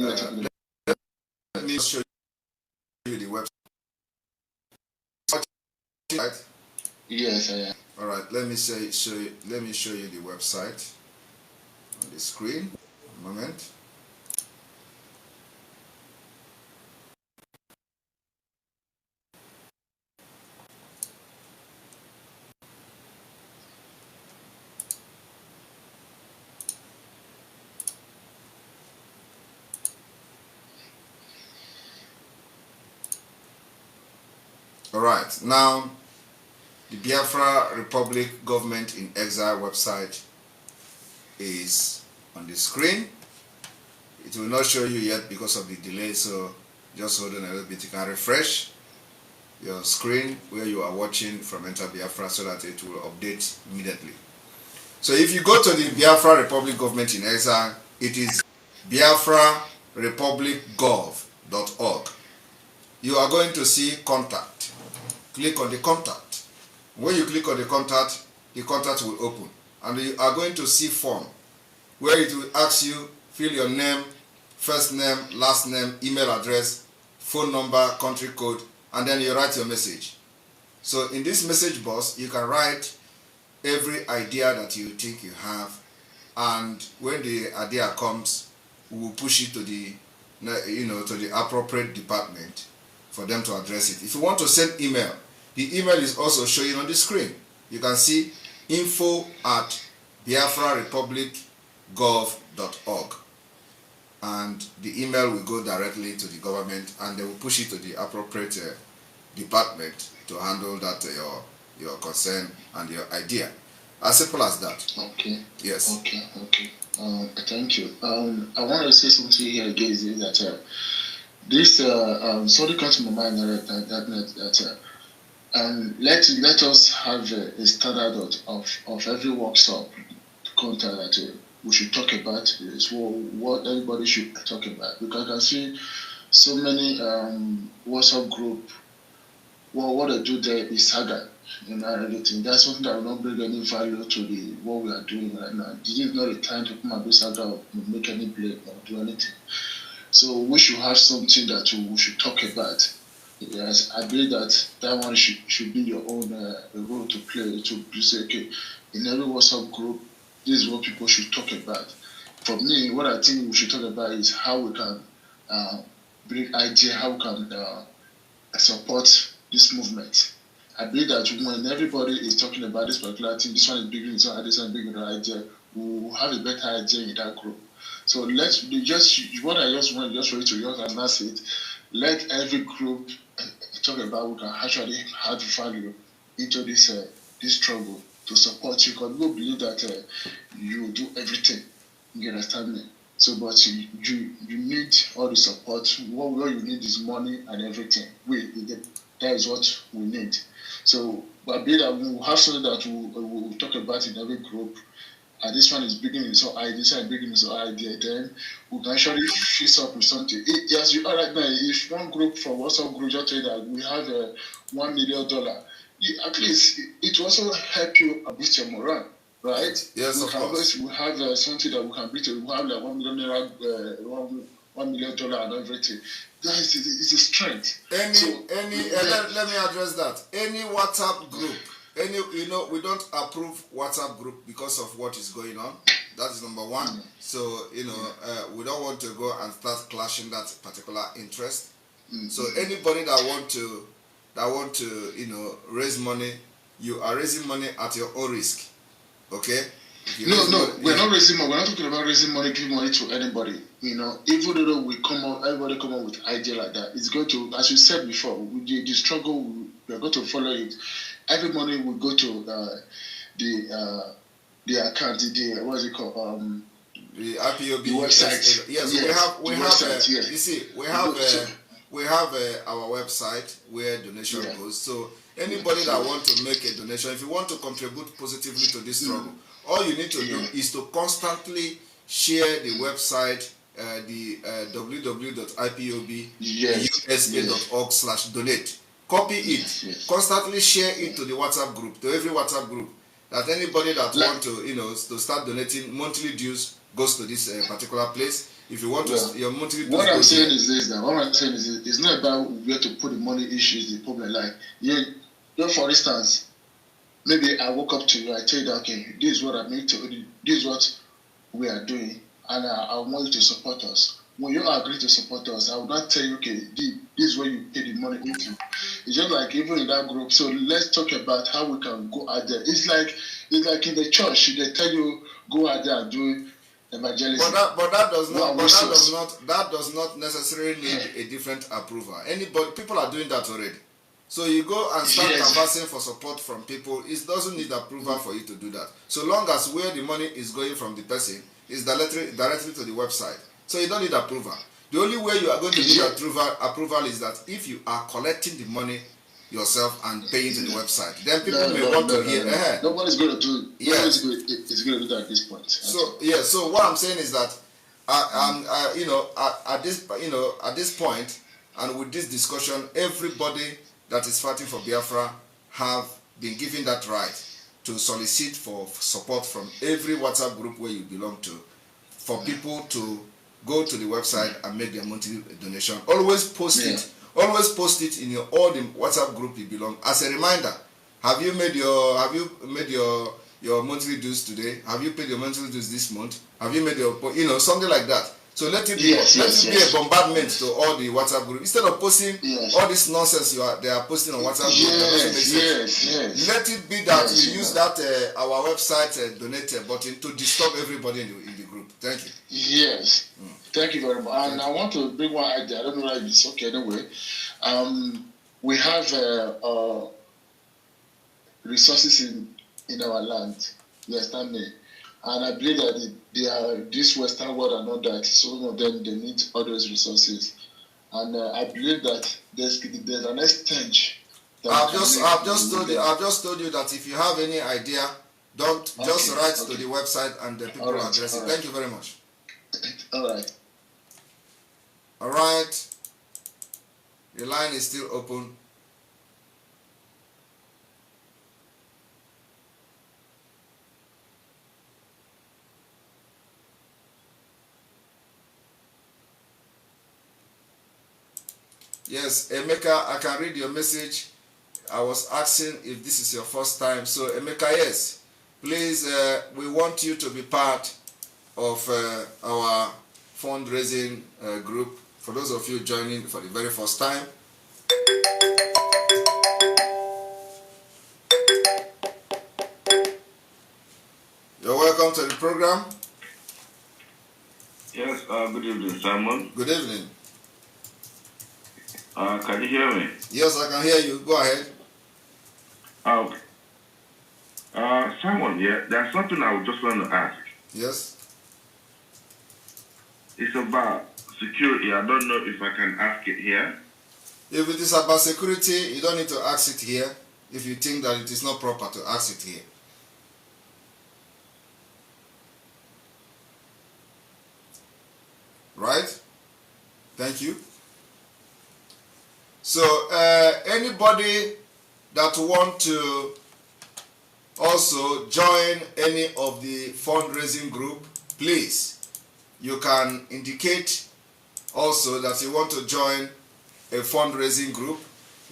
show you the website. Right? Yes, I am. All right. Let me show you the website on the screen. A moment. All right, now the Biafra Republic Government in Exile website is on the screen. It will not show you yet because of the delay, so just hold on a little bit. You can refresh your screen where you are watching from Enter Biafra so that it will update immediately. So if you go to the Biafra Republic Government in Exile, it is biafrarepublicgov.org. You are going to see contact. Click on the contact. When you click on the contact will open. And you are going to see form where it will ask you, fill your name, first name, last name, email address, phone number, country code, and then you write your message. So in this message box, you can write every idea that you think you have, and when the idea comes, we will push it to the to the appropriate department for them to address it. If you want to send email, the email is also showing on the screen. You can see info@biafrarepublicgov.org, and the email will go directly to the government, and they will push it to the appropriate department to handle that your concern and your idea. As simple as that. Okay. Yes. Okay. Thank you. I want to say something here again, is that this sorry comes to my mind let us have a standard of every workshop content that we should talk about is what everybody should talk about, because I can see so many WhatsApp group what they do there is saga, and everything. That's something that will not bring any value to the what we are doing right now. This is not the time to come and do saga or make any blame or do anything. So we should have something that we should talk about. Yes, I believe that one should be your own role to play to say, okay, in every WhatsApp group, this is what people should talk about. For me, what I think we should talk about is how we can bring idea, how we can support this movement. I believe that when everybody is talking about this particular thing, this one is bigger, this one is bigger idea, we will have a better idea in that group. So let's just what I just want just for you to just announce it. Let every group talk about we can actually add value into this struggle to support you, because we believe that you do everything. You understand me? So, but you need all the support. What you need is money and everything. That is what we need. So, but I believe that we will have something that we will talk about in every group. And this one is beginning so idea, this one is beginning so idea, then we can actually fix up with something. Yes, you are right now. If one group from WhatsApp group just say that we have $1 million, at least it will also help you boost your morale, right? Yes, we of can course. We have something that we can beat. We have like $1 million, $1 million and everything. That is it's a strength. Let me address that. Any WhatsApp group. We don't approve WhatsApp group because of what is going on. That is number one. So we don't want to go and start clashing that particular interest. So anybody that want to raise money, you are raising money at your own risk. Okay? We're not raising money. We're not talking about raising money, giving money to anybody. Even though everybody come up with idea like that, it's going to, as you said before, the struggle, we're going to follow it. Every money will go to the account, what is it called? The IPOB the website. Yes, we have. You see, we have our website where donation goes. So anybody that want to make a donation, if you want to contribute positively to this struggle, all you need to do is to constantly share the website, the www.ipobUSA.org/donate. Copy it, constantly share it to the WhatsApp group, to every WhatsApp group. That anybody that want to start donating monthly dues goes to this particular place. If you want to, your monthly dues. What I'm saying is this: that what I'm saying is it's not about where to put the money issue is the problem. Like, for instance, maybe I woke up to you, I tell you that okay, this is what I need to, this is what we are doing, and I want you to support us. When you agree to support us, I will not tell you, okay, this is where you pay the money into. It's just like even in that group. So let's talk about how we can go out there. It's like in the church, they tell you go out there and do evangelism. But that does not necessarily need a different approval. People are doing that already. So you go and start canvassing for support from people. It doesn't need approval for you to do that. So long as where the money is going from the person is directly to the website. So you don't need approval. The only way you are going to get approval is that if you are collecting the money yourself and paying to the website, then people may want to hear. Nobody's going to do. Yes, it's going to do that at this point. So what I'm saying is that, at this point, and with this discussion, everybody that is fighting for Biafra have been given that right to solicit for support from every WhatsApp group where you belong to, for people to go to the website and make their monthly donation. Always post it in all the WhatsApp group you belong. As a reminder, have you made your monthly dues today? Have you paid your monthly dues this month? Have you made your something like that? So let it be a bombardment to all the WhatsApp group instead of posting all this nonsense they are posting on WhatsApp group. Let it be that you use that our website donate button to disturb everybody in the group. Thank you. Yes. Thank you very much. And I want to bring one idea. I don't know if it's okay anyway. We have resources in our land. You understand me? And I believe that they are this Western world and all that. Some of them they need all those resources. And I believe that there's an extent. I've just told you that if you have any idea, just write to the website and the people will address it. Thank you very much. All right. The line is still open. Yes, Emeka, I can read your message. I was asking if this is your first time. So, Emeka, yes, please, we want you to be part of our fundraising group. For those of you joining for the very first time, you're welcome to the program. Yes, good evening, Simon. Good evening. Can you hear me? Yes, I can hear you. Go ahead. Okay. Simon, yeah, there's something I would just want to ask. Yes. It's about security. I don't know if I can ask it here. If it is about security, you don't need to ask it here if you think that it is not proper to ask it here. Right? Thank you. So, anybody that want to also join any of the fundraising group, please, you can indicate also that you want to join a fundraising group.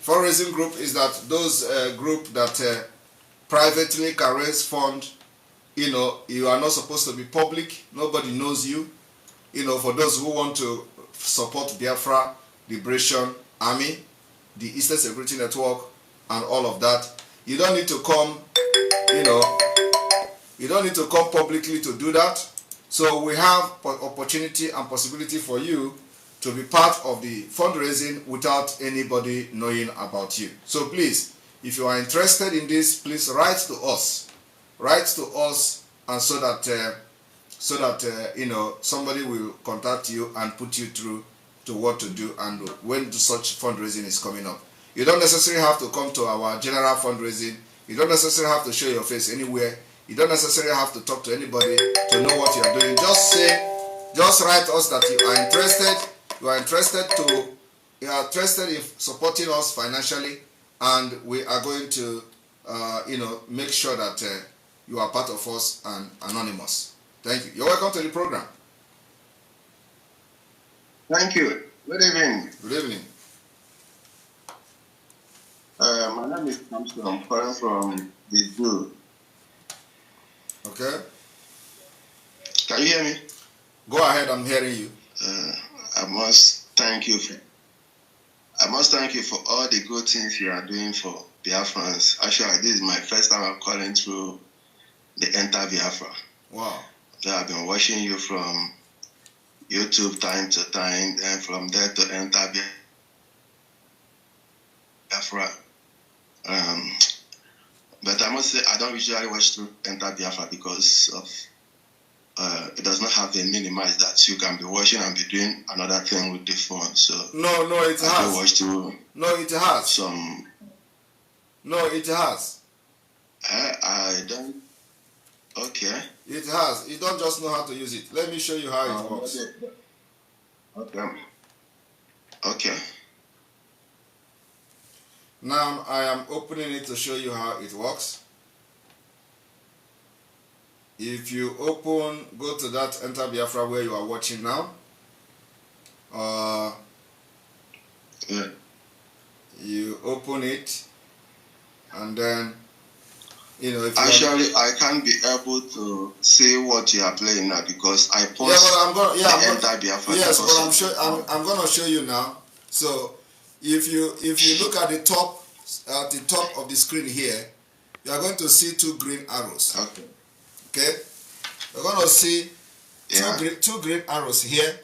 Fundraising group is that those group that privately can raise fund. You know, you are not supposed to be public. Nobody knows you. You know, for those who want to support Biafra Liberation Army, the Eastern Security Network, and all of that, you don't need to come, you know, you don't need to come publicly to do that. So we have opportunity and possibility for you to be part of the fundraising without anybody knowing about you. So please, if you are interested in this, please write to us. Write to us, and so that you know, somebody will contact you and put you through to what to do and when such fundraising is coming up. You don't necessarily have to come to our general fundraising. You don't necessarily have to show your face anywhere. You don't necessarily have to talk to anybody to know what you are doing. Just write us that you are interested. You are interested in supporting us financially, and we are going to, you know, make sure that you are part of us and anonymous. Thank you. You're welcome to the program. Thank you. Good evening. Good evening. My name is Thompson. I'm calling from the zoo. Okay. Can you hear me? Go ahead. I'm hearing you. I must thank you for all the good things you are doing for Biafrans. Actually, this is my first time I'm calling through the Enter Biafra. Wow. So I've been watching you from YouTube time to time, and from there to Enter Biafra. But I must say I don't usually watch through Enter Biafra because of it does not have a minimize that you can be watching and be doing another thing with the phone. So no, it has. Watch through no, it has. Some. No, it has. I don't. Okay. It has. You don't just know how to use it. Let me show you how it works. Okay. Okay. Now I am opening it to show you how it works. If you open, go to that Enter Biafra where you are watching now. Yeah. You open it, and then, you know, if actually I can't be able to see what you are playing now because I post Enter Biafra. Yes, but I'm going to show you now. So if you look at the top of the screen here, you are going to see two green arrows. Okay. Okay, you're going to see two green arrows here.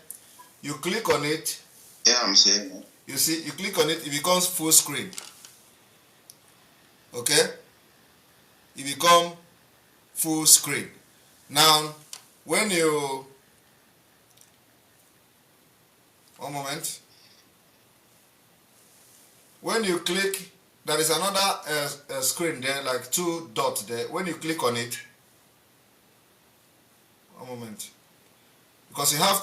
You click on it. Yeah, I'm saying that. You see, you click on it, it becomes full screen. Okay, it becomes full screen. Now, when you, one moment, when you click, there is another screen there, like two dots there. When you click on it, one moment, because you have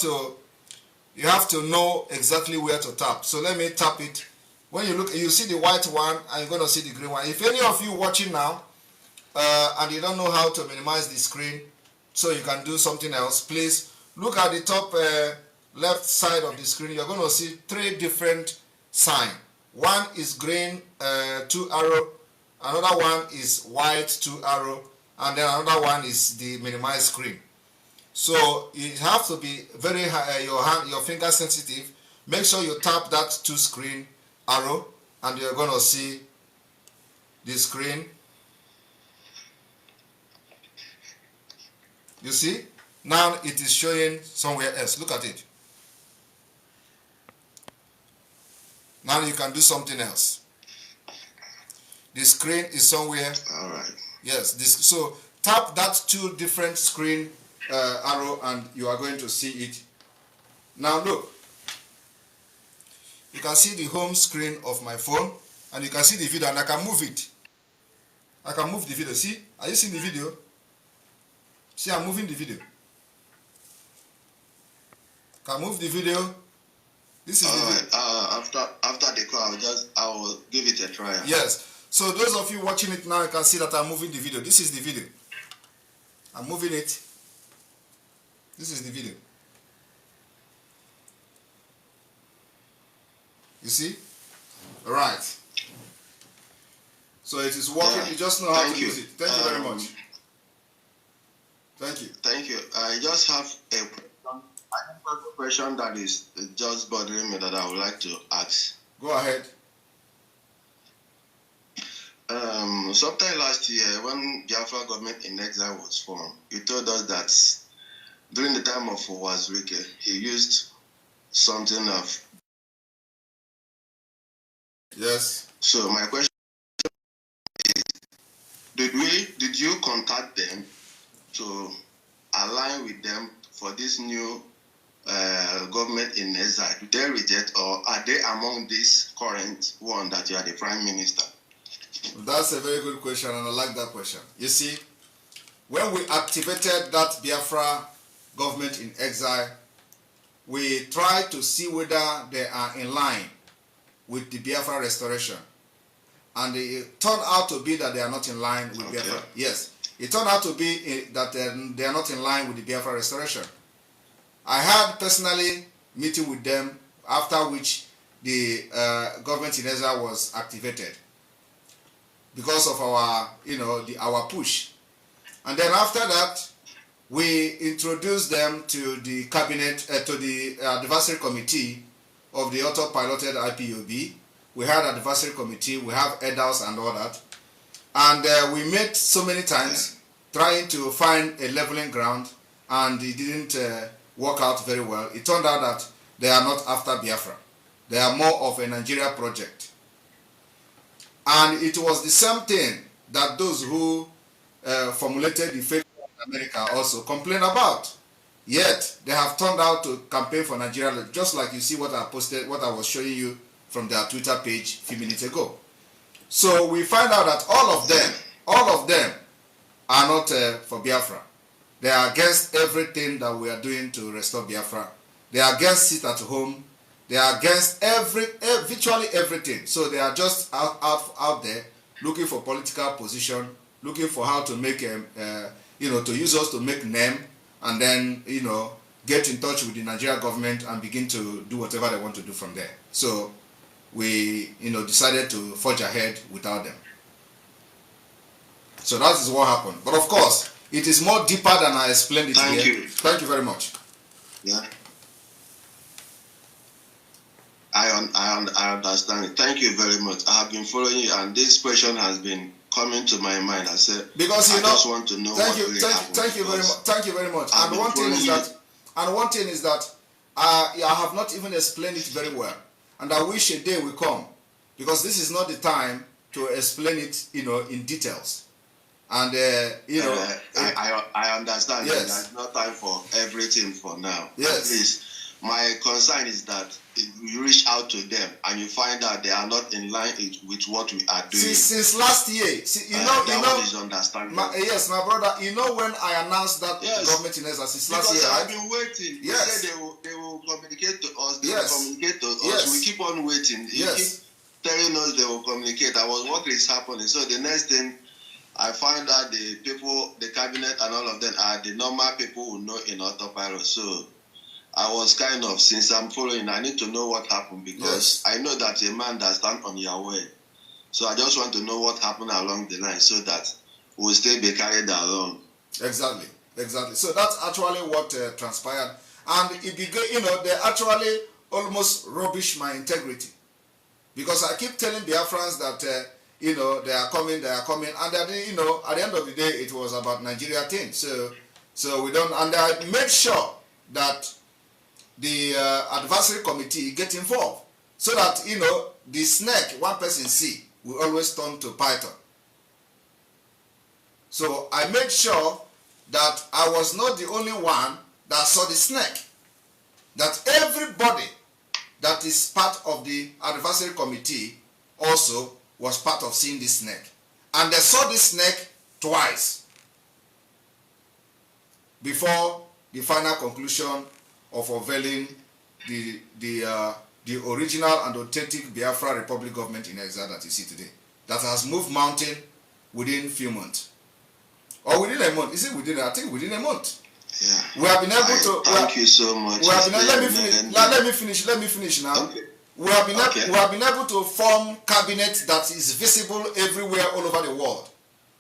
to know exactly where to tap. So let me tap it. When you look, you see the white one and you're going to see the green one. If any of you watching now and you don't know how to minimize the screen so you can do something else, please look at the top left side of the screen. You're going to see three different sign. One is green, 2 arrow, another one is white, 2 arrow, and then another one is the minimize screen. So you have to be very your finger sensitive. Make sure you tap that 2 screen arrow, and you're going to see the screen. You see? Now it is showing somewhere else. Look at it. Now you can do something else. The screen is somewhere. All right. Yes. So tap that 2 different screen arrow, and you are going to see it. Now look. You can see the home screen of my phone, and you can see the video, and I can move it. I can move the video. See? Are you seeing the video? See, I'm moving the video. Can move the video. This is the video. After the call, I will give it a try. Yes. So those of you watching it now, you can see that I'm moving the video. This is the video. I'm moving it. This is the video. You see? All right. So it is working. Yeah. You just know how to use it. Thank you very much. Thank you. Thank you. I just have a question that is just bothering me that I would like to ask. Go ahead. Sometime last year, when Biafra government in exile was formed, he told us that during the time of Wazwike, he used something of. Yes. So my question is, did you contact them to align with them for this new government in exile? Do they reject, or are they among this current one that you are the prime minister? That's a very good question, and I like that question. You see, when we activated that Biafra government in exile, we tried to see whether they are in line with the Biafra restoration. And it turned out to be that they are not in line with Biafra. Yes, it turned out to be that they are not in line with the Biafra restoration. I had personally meeting with them, after which the government in exile was activated because of our, our push. And then after that, we introduced them to the cabinet, to the advisory committee of the auto-piloted IPOB. We had an advisory committee, we have elders and all that. And we met so many times trying to find a leveling ground, and it didn't work out very well. It turned out that they are not after Biafra. They are more of a Nigeria project. And it was the same thing that those who formulated the fake America also complain about. Yet they have turned out to campaign for Nigeria, just like you see what I posted, what I was showing you from their Twitter page a few minutes ago. So we find out that all of them are not for Biafra. They are against everything that we are doing to restore Biafra. They are against sit at home. They are against virtually everything. So they are just out there looking for political position, looking for how to make to use us to make name, and then get in touch with the Nigeria government and begin to do whatever they want to do from there. So we decided to forge ahead without them. So that is what happened. But of course, it is more deeper than I explained it here. Thank you. Thank you very much. Yeah. I understand it. Thank you very much. I have been following you, and this question has been coming to my mind. I said, because I just want to know what really happened. Thank you very much. Thank you very much. And one thing is that I have not even explained it very well, and I wish a day will come, because this is not the time to explain it, in details. And I understand. Yes. That there's no time for everything for now. Yes. At least my concern is that if you reach out to them and you find out they are not in line with what we are doing. Since last year, that is understandable. Yes, my brother. When I announced that government in exile since last year, I've been waiting. Yes. They will communicate to us. They Yes. will communicate to us. Yes. We keep on waiting. You keep telling us they will communicate. What is happening? So the next thing, I find out the people, the cabinet and all of them are the normal people who know in autopilot. So I was kind of, since I'm following, I need to know what happened because I know that a man that stand on your way. So I just want to know what happened along the line so that we'll still be carried along. Exactly. So that's actually what transpired. And it began, they actually almost rubbish my integrity. Because I keep telling Biafrans that, they are coming. And that, at the end of the day, it was about Nigeria thing. So we don't, and I made sure that the advisory committee get involved. So that, the snake one person see will always turn to python. So I made sure that I was not the only one that saw the snake. That everybody that is part of the advisory committee also was part of seeing this snake. And they saw this snake twice before the final conclusion of unveiling the original and authentic Biafra Republic government in exile that you see today, that has moved mountain within a few months. Or within a month. Is it within? I think within a month. Yeah. We have been able to. Thank you so much. We have been, let me finish now. Okay. We have been able to form cabinet that is visible everywhere all over the world.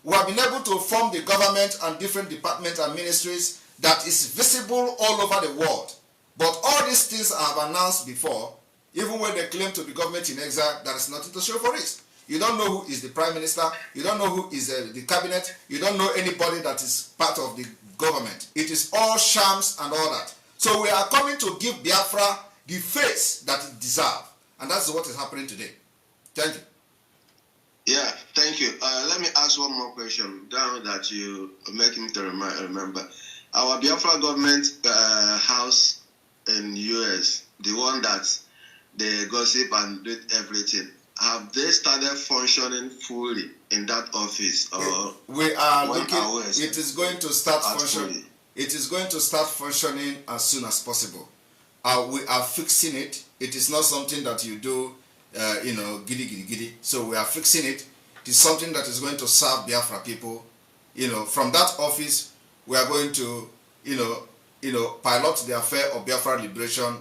We have been able to form the government and different departments and ministries that is visible all over the world. But all these things I have announced before, even when they claim to be government in exile, there is nothing to show for it. You don't know who is the prime minister. You don't know who is the cabinet. You don't know anybody that is part of the government. It is all shams and all that. So we are coming to give Biafra the face that it deserves. And that's what is happening today. Thank you. Yeah, thank you. Let me ask one more question. Now that you make me to remember. Our Biafra government house in US, the one that they gossip and do everything, have they started functioning fully in that office? Or we are looking. It is going to start functioning. It is going to start functioning as soon as possible. We are fixing it. It is not something that you do, giddy. So we are fixing it. It is something that is going to serve Biafra people. From that office, we are going to, pilot the affair of Biafra liberation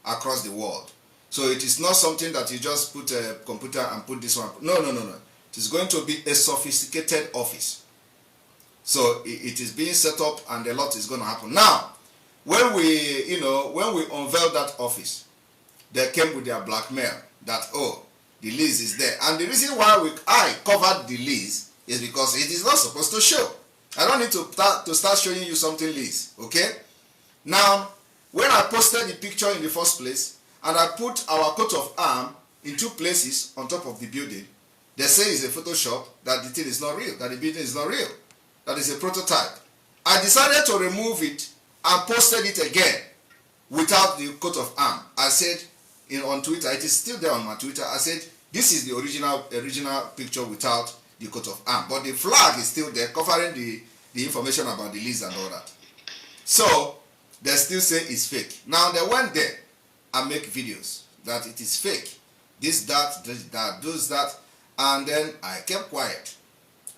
across the world. So it is not something that you just put a computer and put this one. No. It is going to be a sophisticated office. So it is being set up and a lot is going to happen. Now, when we unveiled that office, they came with their blackmail that, the lease is there. And the reason why I covered the lease is because it is not supposed to show. I don't need to start showing you something lease, okay? Now, when I posted the picture in the first place, and I put our coat of arms in 2 places on top of the building, they say it's a Photoshop, that the thing is not real, that the building is not real, that is a prototype. I decided to remove it and posted it again without the coat of arms. I said on Twitter, it is still there on my Twitter, I said this is the original picture without the coat of arms, but the flag is still there covering the information about the lease and all that. So they still say it's fake. Now they went there and make videos that it is fake. This, that, and then I kept quiet.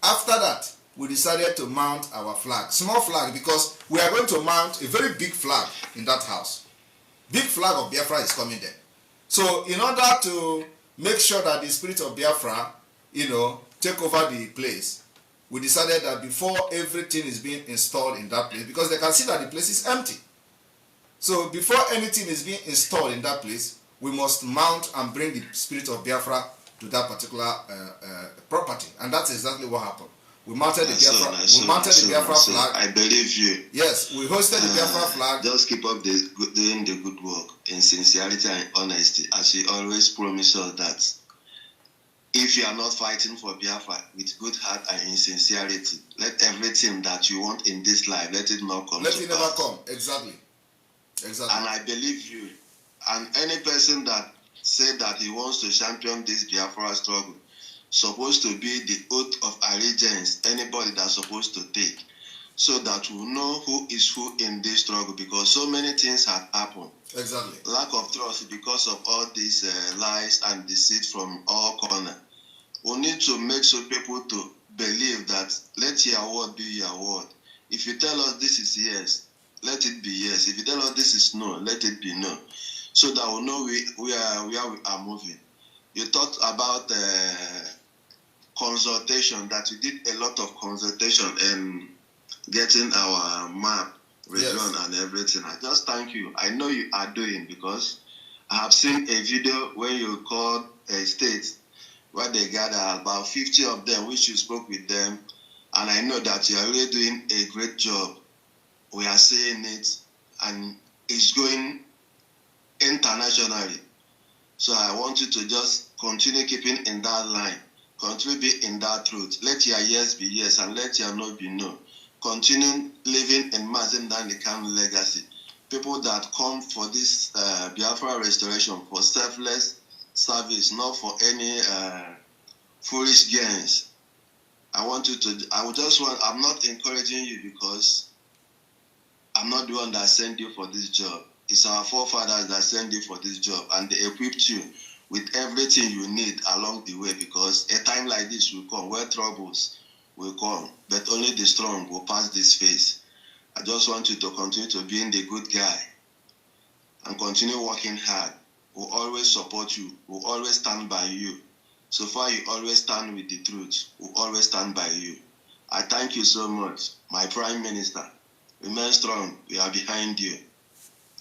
After that, we decided to mount our flag, small flag, because we are going to mount a very big flag in that house. Big flag of Biafra is coming there. So in order to make sure that the spirit of Biafra, take over the place, we decided that before everything is being installed in that place, because they can see that the place is empty. So before anything is being installed in that place, we must mount and bring the spirit of Biafra to that particular property. And that's exactly what happened. We mounted the Biafra flag. I believe you. Yes, we hosted the Biafra flag. Just keep up doing the good work in sincerity and honesty, as you always promise us that if you are not fighting for Biafra with good heart and in sincerity, let everything that you want in this life, let it not come. Let it never come. Exactly. And I believe you. And any person that said that he wants to champion this Biafra struggle, supposed to be the oath of allegiance anybody that's supposed to take, so that we know who is who in this struggle, because so many things have happened. Exactly. Lack of trust because of all these lies and deceit from all corners. We need to make sure people to believe that let your word be your word. If you tell us this is yes, let it be yes. If you tell us this is no, let it be no. So that we know where we are moving. You talked about consultation, that you did a lot of consultation and getting our map redrawn and everything. I just thank you. I know you are doing, because I have seen a video when you called a state where they gather about 50 of them, which you spoke with them, and I know that you are really doing a great job. We are seeing it, and it's going internationally. So I want you to just continue keeping in that line, continue be in that truth. Let your yes be yes and let your no be no. Continue living in Mazin Dandikam legacy. People that come for this Biafra restoration for selfless service, not for any foolish gains. I'm not encouraging you, because I'm not the one that sent you for this job. It's our forefathers that sent you for this job, and they equipped you with everything you need along the way, because a time like this will come where troubles will come, but only the strong will pass this phase. I just want you to continue to be the good guy and continue working hard. We'll always support you. We'll always stand by you. So far, you always stand with the truth. We'll always stand by you. I thank you so much, my Prime Minister. Remain strong. We are behind you.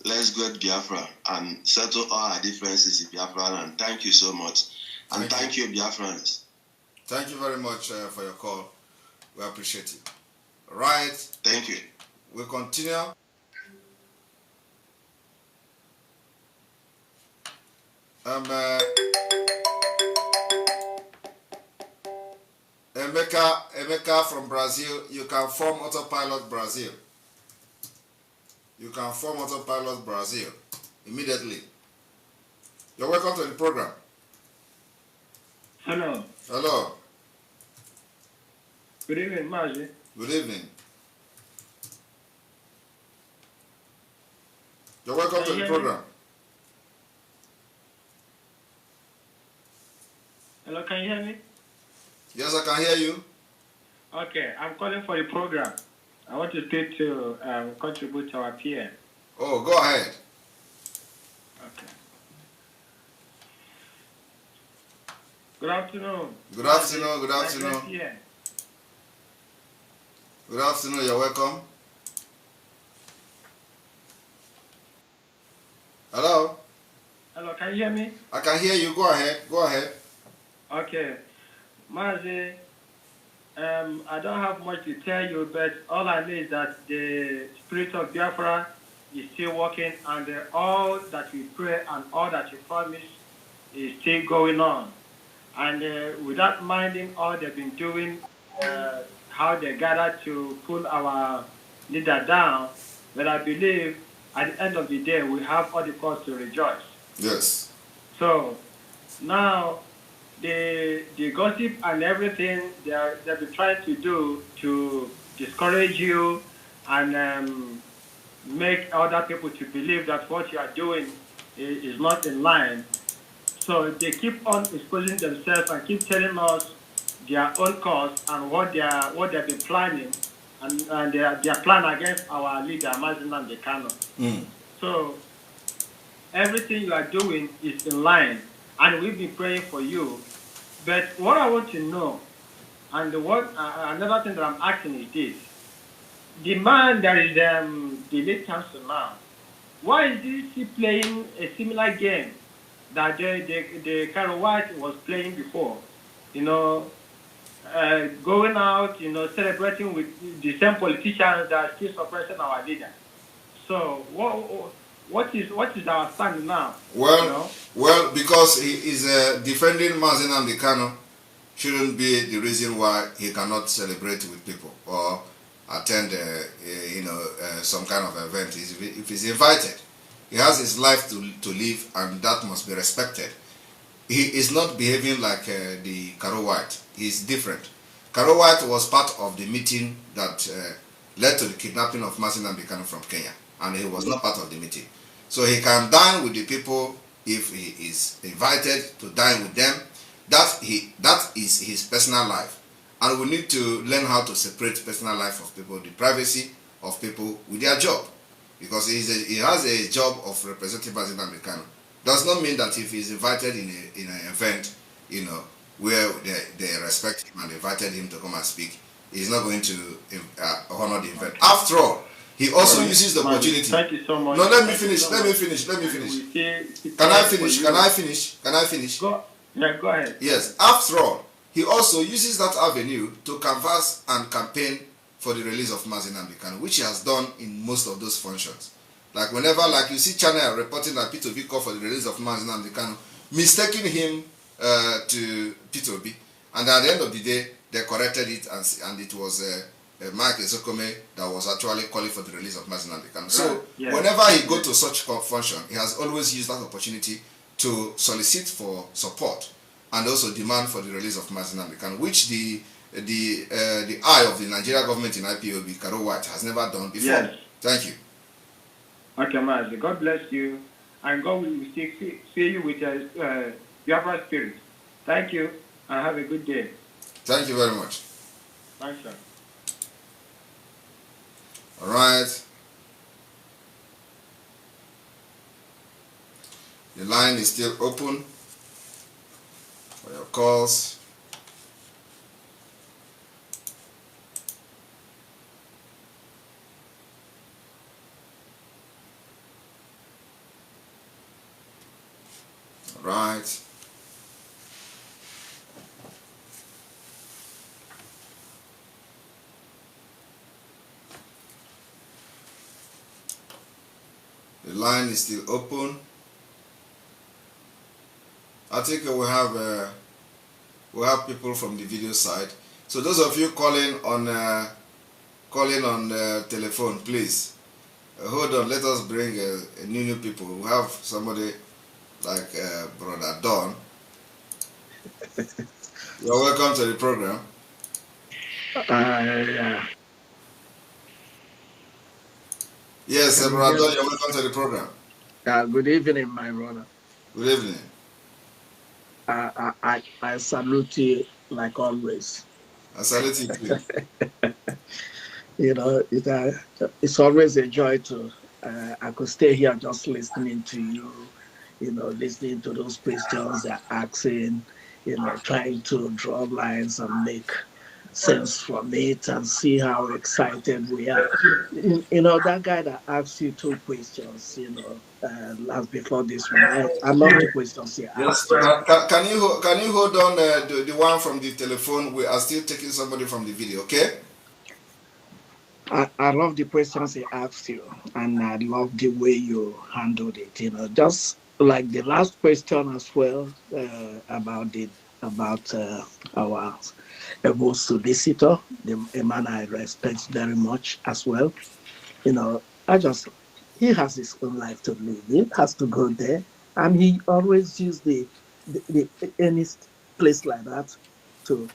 Let's go to Biafra and settle all our differences in Biafra. And thank you so much. And thank you, Biafrans. Thank you very much for your call. We appreciate it. Right. Thank you. We continue. Emeka from Brazil, you can form Autopilot Brazil. You can form Autopilot Brazil immediately. You're welcome to the program. Hello. Hello. Good evening, Maji. Good evening. You're welcome to the program. Hello, can you hear me? Yes, I can hear you. Okay, I'm calling for the program. I want to speak to contribute to our PM. Oh, go ahead. Okay. Good afternoon. Good afternoon. Good afternoon. Good afternoon. You're welcome. Hello. Hello, can you hear me? I can hear you. Go ahead. Go ahead. Okay. Mazi, I don't have much to tell you, but all I know is that the spirit of Biafra is still working, and all that we pray and all that we promise is still going on. And without minding all they've been doing, how they gather to pull our leader down, but I believe at the end of the day, we have all the cause to rejoice. Yes. So now, the gossip and everything they've been trying to do to discourage you and make other people to believe that what you are doing is not in line. So they keep on exposing themselves and keep telling us their own cause and what they've been planning and their plan against our leader, Mazinan Dekano. So everything you are doing is in line, and we've been praying for you. But what I want to know, and another thing that I'm asking is this: the man that is the late chancellor now, why is he playing a similar game that the Carol White was playing before? You know, going out, you know, celebrating with the same politicians that are still suppressing our leader. So what is our stand now? Well, you know? Well, because he is defending Mazi Nnamdi Kanu shouldn't be the reason why he cannot celebrate with people or attend, some kind of event. If he's invited, he has his life to live, and that must be respected. He is not behaving like the Karo White. He's different. Karo White was part of the meeting that led to the kidnapping of Mazi Nnamdi Kanu from Kenya, and he was not part of the meeting. So he can dine with the people if he is invited to dine with them. That is his personal life, and we need to learn how to separate personal life of people, the privacy of people with their job. because he has a job of representing Mazi Nnamdi Kanu. Does not mean that if he's invited in an event, where they respect him and invited him to come and speak, he's not going to honor the event. After all, he also uses the opportunity. Thank you so much. No, let me finish. Can I finish? Go ahead. Yes. After all, he also uses that avenue to canvass and campaign for the release of Mazi Nnamdi Kanu, which he has done in most of those functions. Like whenever, like you see Channel reporting that P2B called for the release of Mazi Nnamdi Kanu, mistaking him to P2B, and at the end of the day, they corrected it, and it was Mike Ezekome that was actually calling for the release of Mazi Nnamdi Kanu. So whenever he go to such function, he has always used that opportunity to solicit for support and also demand for the release of Mazi Nnamdi Kanu, which the eye of the Nigeria government in IPOB, Carol White, has never done before. Yes. Thank you. Okay, Mazi. God bless you, and God will see you with your spirit. Thank you, and have a good day. Thank you very much. Thanks, sir. All right. The line is still open for your calls. All right. The line is still open. I think we have people from the video side. So those of you calling on telephone, please hold on. Let us bring new people. We have somebody like Brother Don. You're welcome to the program. Yes, Brother Don, you're welcome to the program. Good evening, my brother. Good evening. I salute you like always. I salute you too. It's always a joy to. I could stay here just listening to you. Listening to those questions they're asking. Trying to draw lines and make sense from it and see how excited we are. That guy that asked you two questions, last before this one, I love the questions he asked. Yes. Can you hold on the one from the telephone? We are still taking somebody from the video, okay? I love the questions he asked you, and I love the way you handled it. Just like the last question as well about our able solicitor, a man I respect very much as well. He has his own life to live. He has to go there, and he always use the any place like that to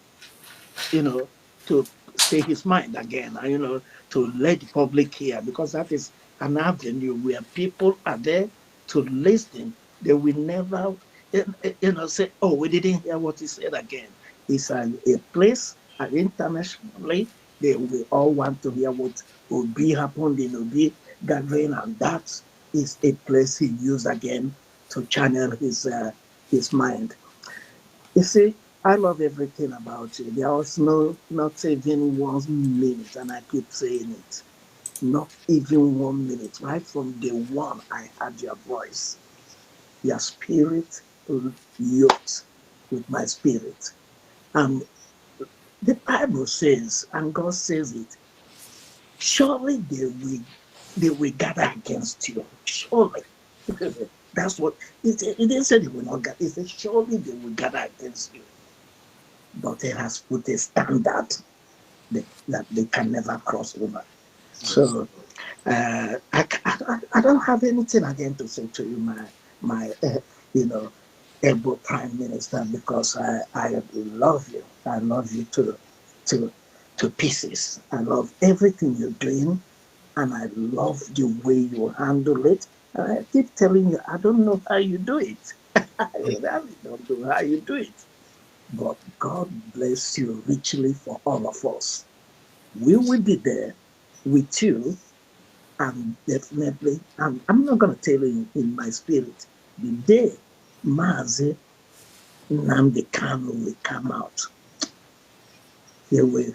say his mind again, and to let the public hear, because that is an avenue where people are there to listen. They will never say, oh, we didn't hear what he said again. It's a place, and internationally, they will all want to hear what Obi happened in Obi gathering, and that is a place he used again to channel his mind. You see, I love everything about you. There was not even 1 minute, and I keep saying it, not even 1 minute. Right from day one, I heard your voice. Your spirit yoked with my spirit. And the Bible says, and God says it, surely they will gather against you. Surely. That's what he didn't say they will not gather. He said, surely they will gather against you. But he has put a standard that they can never cross over. So I don't have anything again to say to you, my able Prime Minister, because I love you. I love you to pieces. I love everything you're doing, and I love the way you handle it. And I keep telling you, I don't know how you do it. I really don't know how you do it. But God bless you richly for all of us. We will be there with you And definitely, I'm not going to tell you in my spirit, the day Mazi Nnamdi Kanu will come out, he will.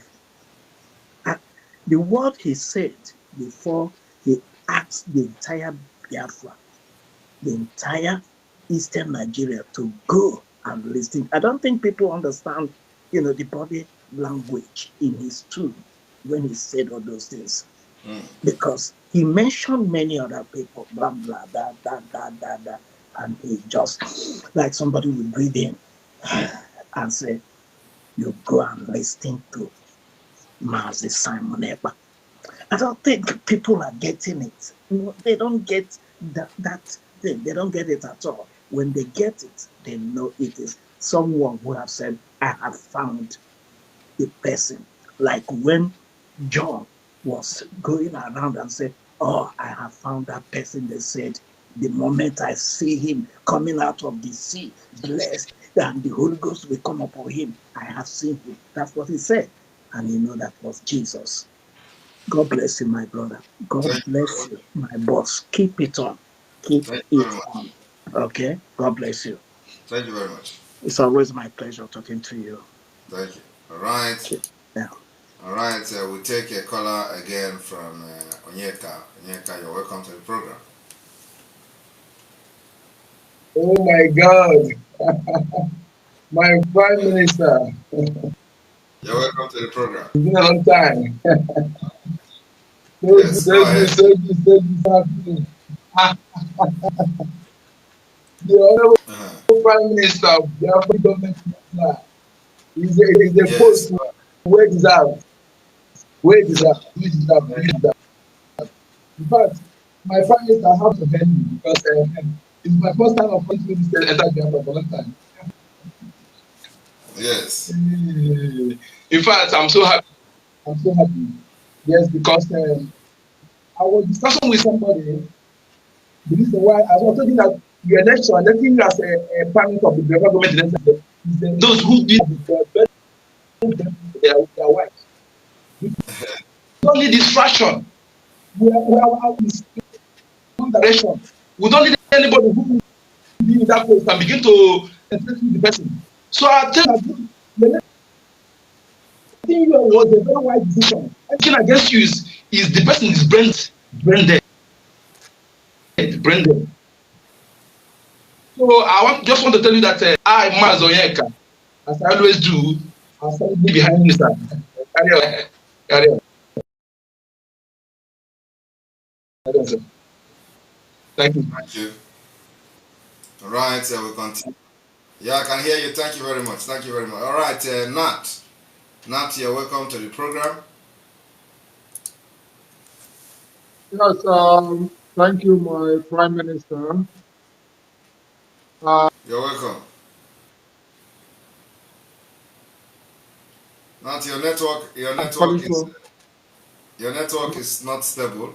The word he said before he asked the entire Biafra, the entire Eastern Nigeria to go and listen. I don't think people understand, the body language in his tune when he said all those things. Because he mentioned many other people, blah, blah, da, da, da, da, da. And he just, like somebody will breathe in and say, you go and listen to Mazi Simon Ekpa. I don't think people are getting it. They don't get that thing. They don't get it at all. When they get it, they know it is someone who have said, I have found the person. Like when John was going around and said, oh, I have found that person. They said, the moment I see him coming out of the sea, blessed, and the Holy Ghost will come upon him. I have seen him. That's what he said. And that was Jesus. God bless you, my brother. God bless you, my boss. Keep it on. Keep it on. Okay? God bless you. Thank you very much. It's always my pleasure talking to you. Thank you. All right. Okay. Yeah. All right. We'll take a caller again from Onyeka. Onyeka, you're welcome to the program. Oh my God. My Prime Minister. You're welcome to the program. It's been a long time. Yes, go ahead. The Honorable Prime Minister of the African government is a post well deserved. Well deserved. In fact, my Prime Minister have to thank me because it's my first time of going to this enter Biafra for a long time. Yes. In fact, I'm so happy. Yes, because I was discussing with somebody. The reason why I was talking that the election, electing as a parent of the government, those who did their wives. We don't need distraction. We are in direction. We don't need anybody who will be in that place and begin to interact with the person. So I tell you, the thing was a very wise decision. Anything against you is the person is brain dead. So I just want to tell you that I, Maz Onyeka, as I always do, I'll stand behind you, sir. Carry on. Thank you. Thank you. All right, we'll continue. Yeah, I can hear you. Thank you very much. Thank you very much. All right, Nat. Nat, you're welcome to the program. Yes, thank you, my Prime Minister. You're welcome. Nat, your network is not stable.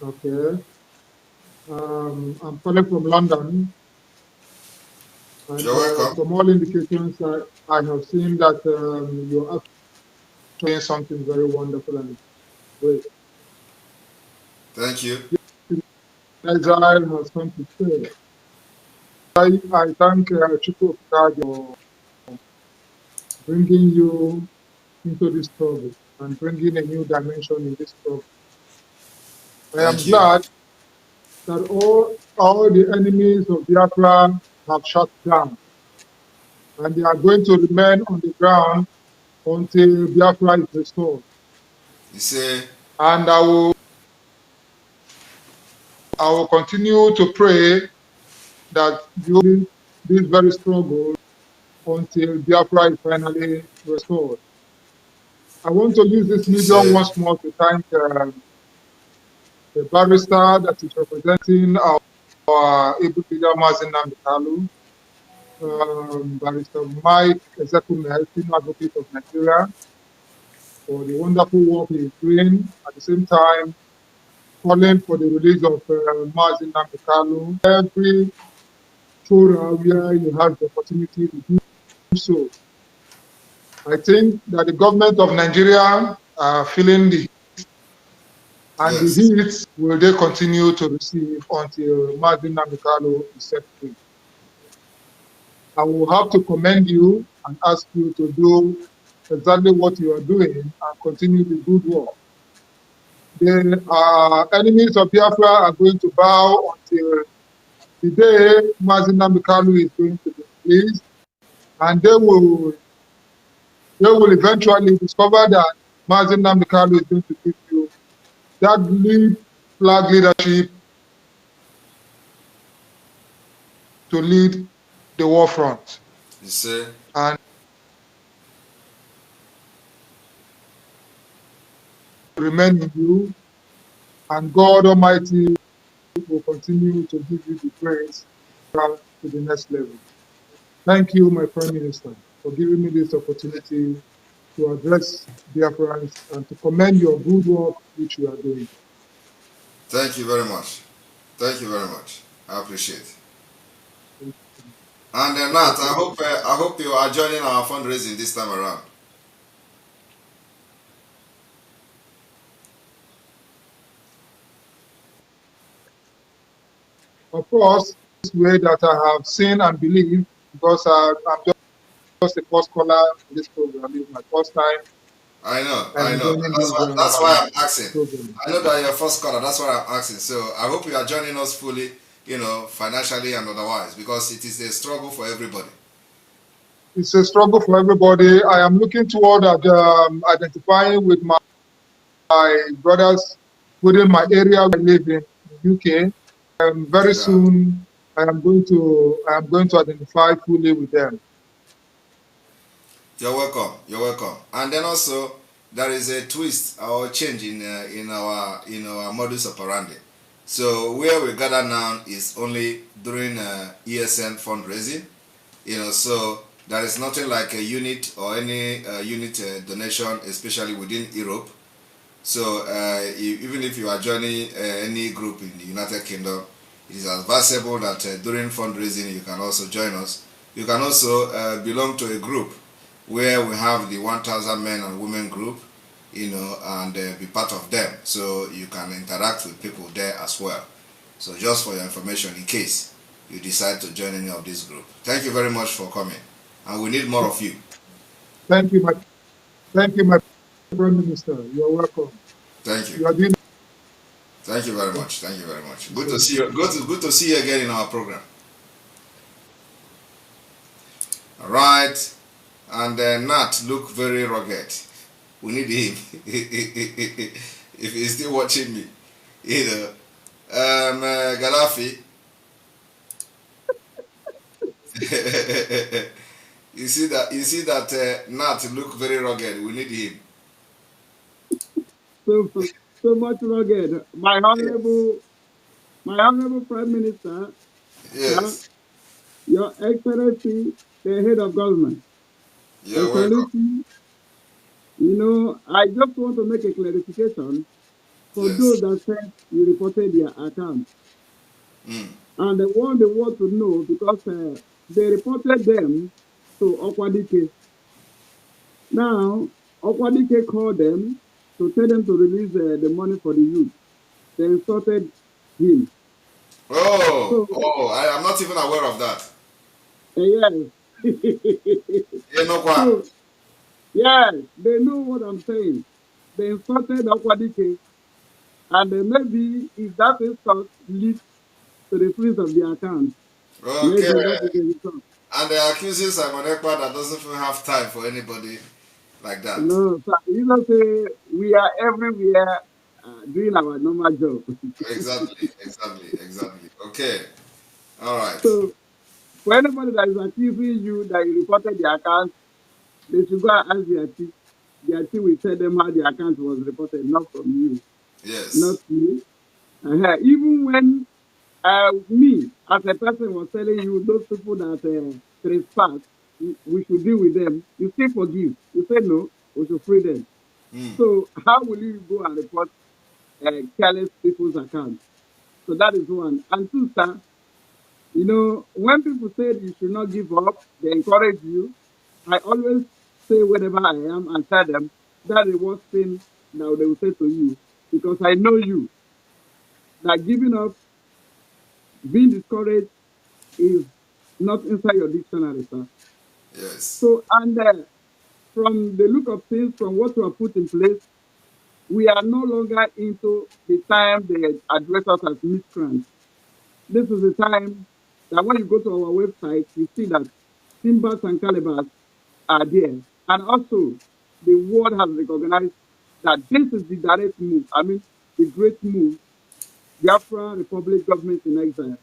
Okay. I'm calling from London. And You're welcome. from all indications, I have seen that you're doing something very wonderful and great. Thank you. Israel has come to stay. I thank Chukwu for bringing you into this struggle and bringing a new dimension in this struggle. I am glad that all the enemies of Biafra have shut down, and they are going to remain on the ground until Biafra is restored. You say, and I will continue to pray that during this very struggle until Biafra is finally restored. I want to use this medium once more to thank the barrister that is representing our able leader Mazi Nnamdi Kanu, Barrister Mike Ezekume, Senior Advocate of Nigeria, for the wonderful work he is doing. At the same time, calling for the release of Mazi Nnamdi Kanu. Every forum where you have the opportunity to do so. I think that the government of Nigeria are feeling the And the Yes. heat will they continue to receive until Martin Namikalo is set free. I will have to commend you and ask you to do exactly what you are doing and continue the good work. The enemies of Biafra are going to bow until the day Martin Namikalo is going to be released, and they will eventually discover that Martin Namikalo is going to give you that lead flag leadership to lead the war front. You see? And remain in you, and God Almighty will continue to give you the praise to the next level. Thank you, my Prime Minister, for giving me this opportunity to address Biafrans and to commend your good work which you are doing. Thank you very much. Thank you very much. I appreciate it. And Nat, I hope you are joining our fundraising this time around. Of course, this way that I have seen and believed, because I'm just a first caller in this program. It's my first time I know. joining this That's why I'm asking. program. I know that you're first caller. That's why I'm asking. So I hope you are joining us fully, financially and otherwise, because it is a struggle for everybody. It's a struggle for everybody. I am looking toward identifying with my brothers within my area where I live in UK. Very soon, I am going to identify fully with them. You're welcome. You're welcome. And then also there is a twist or change in our modus operandi. So where we gather now is only during ESN fundraising. So there is nothing like a unit or any unit donation, especially within Europe. So even if you are joining any group in the United Kingdom, it is advisable that during fundraising you can also join us. You can also belong to a group where we have the 1,000 men and women group, and be part of them. So you can interact with people there as well. So just for your information, in case you decide to join any of this group. Thank you very much for coming, and we need more of you. Thank you, my Prime Minister. You are welcome. Thank you. You are doing. Thank you very much. Thank you very much. Good to see you. Good to see you again in our program. All right. And Nat look very rugged. We need him. If he's still watching me, Gaddafi. You see that Nat look very rugged. We need him. So much rugged. My honorable Prime Minister, sir, Yes. Your Excellency, the head of government. You're I welcome. salute you. I just want to make a clarification for Yes. those that said you reported their account. Mm. And they want the world to know because they reported them to Okwadike. Now, Okwadike called them to tell them to release the money for the youth. They insulted him. So, I am not even aware of that. yes. You know what? So, yes, they know what I'm saying. They insulted Okwadike, and maybe if that insult leads to the freeze of the account, Okay. maybe that is the result. And they're accusing Simon Ekpa that doesn't even have time for anybody like that. No, sir, say we are everywhere doing our normal job. Exactly. Okay. All right. So, for anybody that is accusing you that you reported the account, they should go and ask their chief. Their chief will tell them how the account was reported, not from you, not Yes. me. Even when me, as a person, was telling you those people that trespass, we should deal with them, you still forgive. You say no, we should free them. Mm. So how will you go and report careless people's accounts? So that is one. And two, sir, when people say you should not give up, they encourage you. I always say whenever I am and tell them that is the worst thing that they will say to you. because I know you. That giving up, being discouraged is not inside your dictionary, sir. Yes. So, and from the look of things, from what you have put in place, we are no longer into the time they address us as miscreants. This is the time that when you go to our website, you see that timbers and calibers are there. And also, the world has recognized that this is the direct move. I mean, the great move, Biafra Republic government in exile.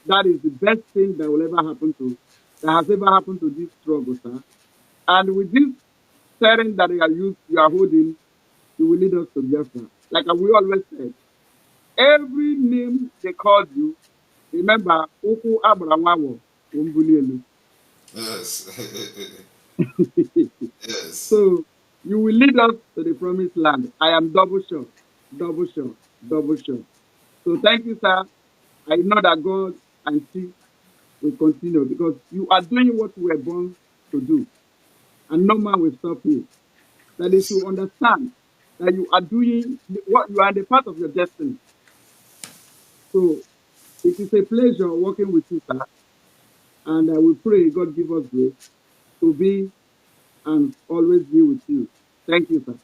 That is the best thing that will ever happen to, that has ever happened to this struggle, sir. And with this steering that you are holding, you will lead us to Biafra. Like we always said, every name they called you, remember, Uku Abramawo, Umbunielu. Yes. Yes. So you will lead us to the promised land. I am double sure, double sure, double sure. So thank you, sir. I know that God and see will continue because you are doing what we were born to do, and no man will stop you. That is Yes. to understand that you are doing what you are the part of your destiny. So it is a pleasure working with you, sir. And I will pray God give us grace to be and always be with you. Thank you, sir.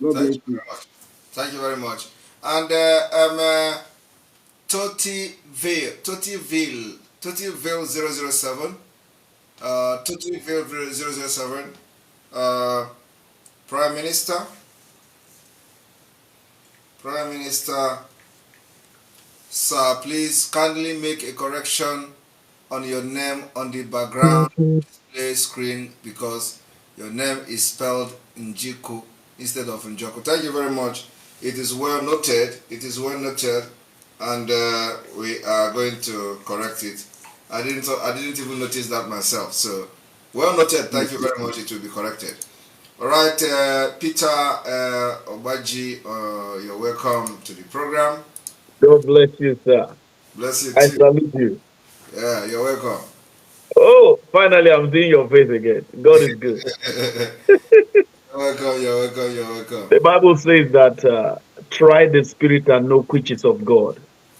God Thank bless you you. very much. Thank you very much. And Totyville 007, Totyville 007, Prime Minister, Prime Minister, sir, please kindly make a correction on your name on the background display screen because your name is spelled Njiku instead of Njoku. Thank you very much. It is well noted. It is well noted, and we are going to correct it. I didn't even notice that myself. So well noted. Thank you very much. It will be corrected. All right, Peter Obaji, you're welcome to the program. God bless you, sir. Bless you I too. salute you. Yeah, you're welcome. Oh, finally, I'm seeing your face again. God is good. You're welcome, you're welcome, you're welcome. The Bible says that try the spirit and know which is of God.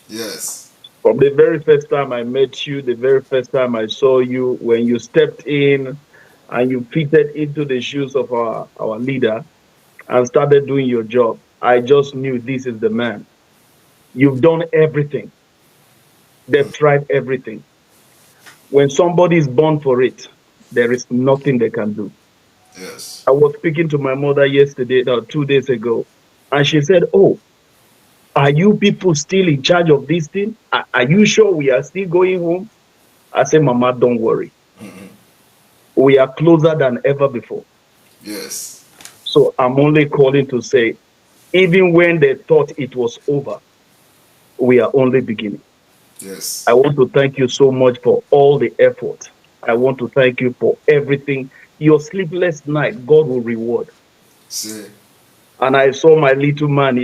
Yes. From the very first time I met you, the very first time I saw you, when you stepped in and you fitted into the shoes of our leader and started doing your job, I just knew this is the man. You've done everything. They've tried everything. When somebody is born for it, there is nothing they can do. Yes. I was speaking to my mother yesterday, 2 days ago, and she said, "Oh, are you people still in charge of this thing? Are you sure we are still going home?" I said, "Mama, don't worry. We are closer than ever before." Yes. So I'm only calling to say, even when they thought it was over, we are only beginning. Yes. I want to thank you so much for all the effort. I want to thank you for everything. Your sleepless night, God will reward. See. And I saw my little man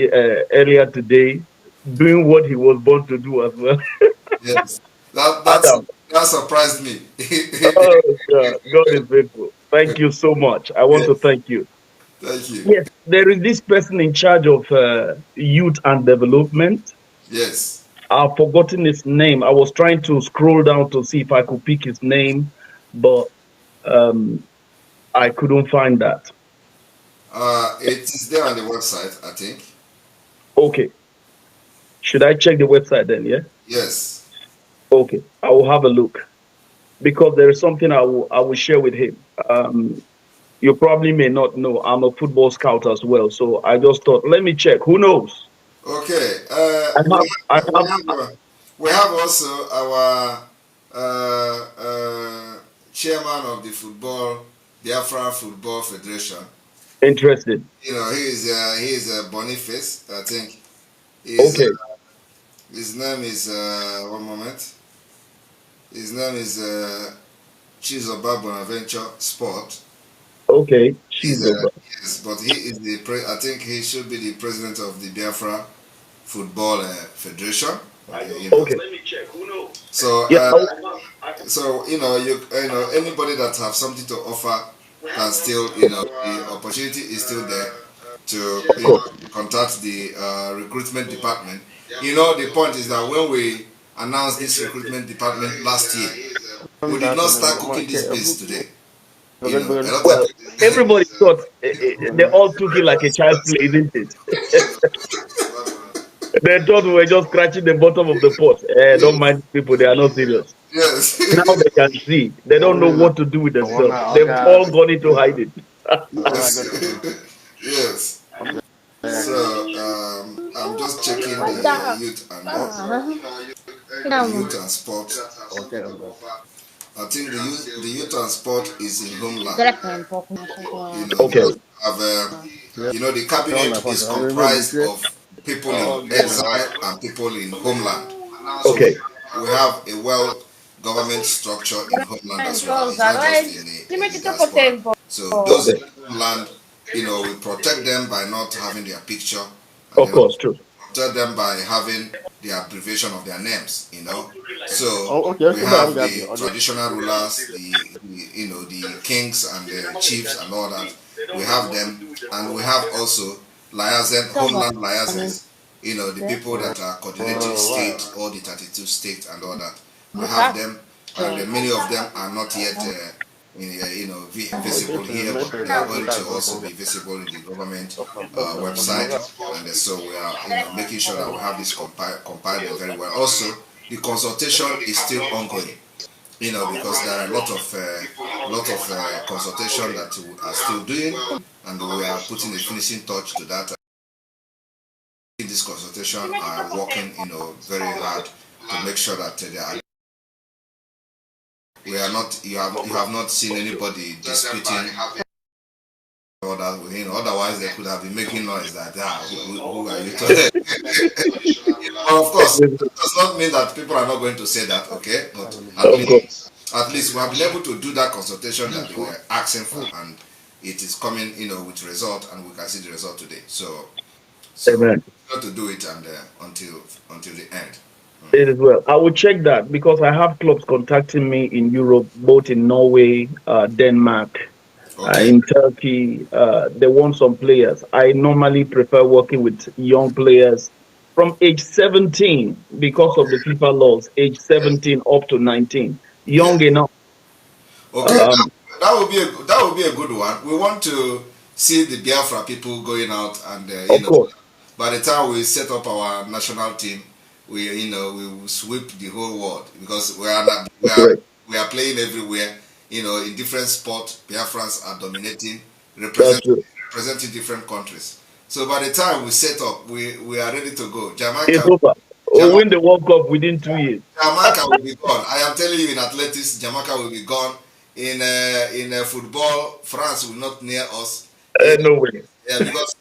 earlier today doing what he was born to do as well. Yes. That Adam, that surprised me. oh God, God is faithful. Thank you so much. I want to Yes. thank you. Thank you. Yes, there is this person in charge of youth and development. Yes. I've forgotten his name. I was trying to scroll down to see if I could pick his name, but um, I couldn't find that. It is there on the website, I think. Okay. Should I check the website then? Yeah. Yes. Okay. I will have a look because there is something I will share with him. You probably may not know I'm a football scout as well, so I just thought let me check. Who knows? Okay. I have. I have. We have also our chairman of the Biafra Football Federation. Interested. You know, he is a Boniface, I think. Okay. His name is one moment. His name is Chizoba Bonaventure Sport. Okay. He's She's over. yes, but he is I think he should be the president of the Biafra Football Federation. You know. Okay. Let me check. Who knows? So Yeah. so you know anybody that have something to offer can still the opportunity is still there. to Of course. contact the recruitment department. The point is that when we announced this recruitment department last year, we did not start cooking this beans today. A lot of Well, everybody thought they all took it like a child play, isn't it? They thought we were just scratching the bottom of the pot. Don't mind people, they are not serious. yes. Now they can see. They don't know what to do with themselves. They've all gone into hiding. Yes. So I'm just checking the youth and sport. I think the youth and sport is in homeland. Okay. Because the cabinet is comprised of people in exile and people in homeland. So Okay. we have a well government structure in homeland as well. It's not just in the diaspora. So those in homeland, we protect them by not having their picture, and Of then course, true. protect them by having the abbreviation of their names. So we have the traditional rulers, the kings and the chiefs and all that. We have them, and we have also homeland liaisons. The people that are coordinating state, all the 32 states and all that. We have them, and many of them are not yet visible here, but they are going to also be visible in the government website. And so we are making sure that we have this compiled very well. Also, the consultation is still ongoing. Because there are a lot of consultation that we are still doing, and we are putting a finishing touch to that. In this consultation are working, very hard to make sure that they are. We are not. You have not seen anybody disputing. Or that, otherwise they could have been making noise that who are you to? But of course, that does not mean that people are not going to say that, okay? But at least we have been able to do that consultation that they were asking for, and it is coming, with result, and we can see the result today. So Amen. we got to do it and until the end. It is well. I will check that because I have clubs contacting me in Europe, both in Norway, Denmark, in Turkey. They want some players. I normally prefer working with young players from age 17 because of the FIFA laws, age 17 up to 19. Young enough. Okay, that would be a good one. We want to see the Biafra people going out, and Of course. by the time we set up our national team, we will sweep the whole world, because we are playing everywhere. In different sports, Biafrans are dominating, representing different countries. So by the time we set up, we are ready to go. It's over. We'll win the World Cup within 2 years. Jamaica will be gone. I am telling you, in athletics, Jamaica will be gone. In football, France will not near us. No way. Yeah, because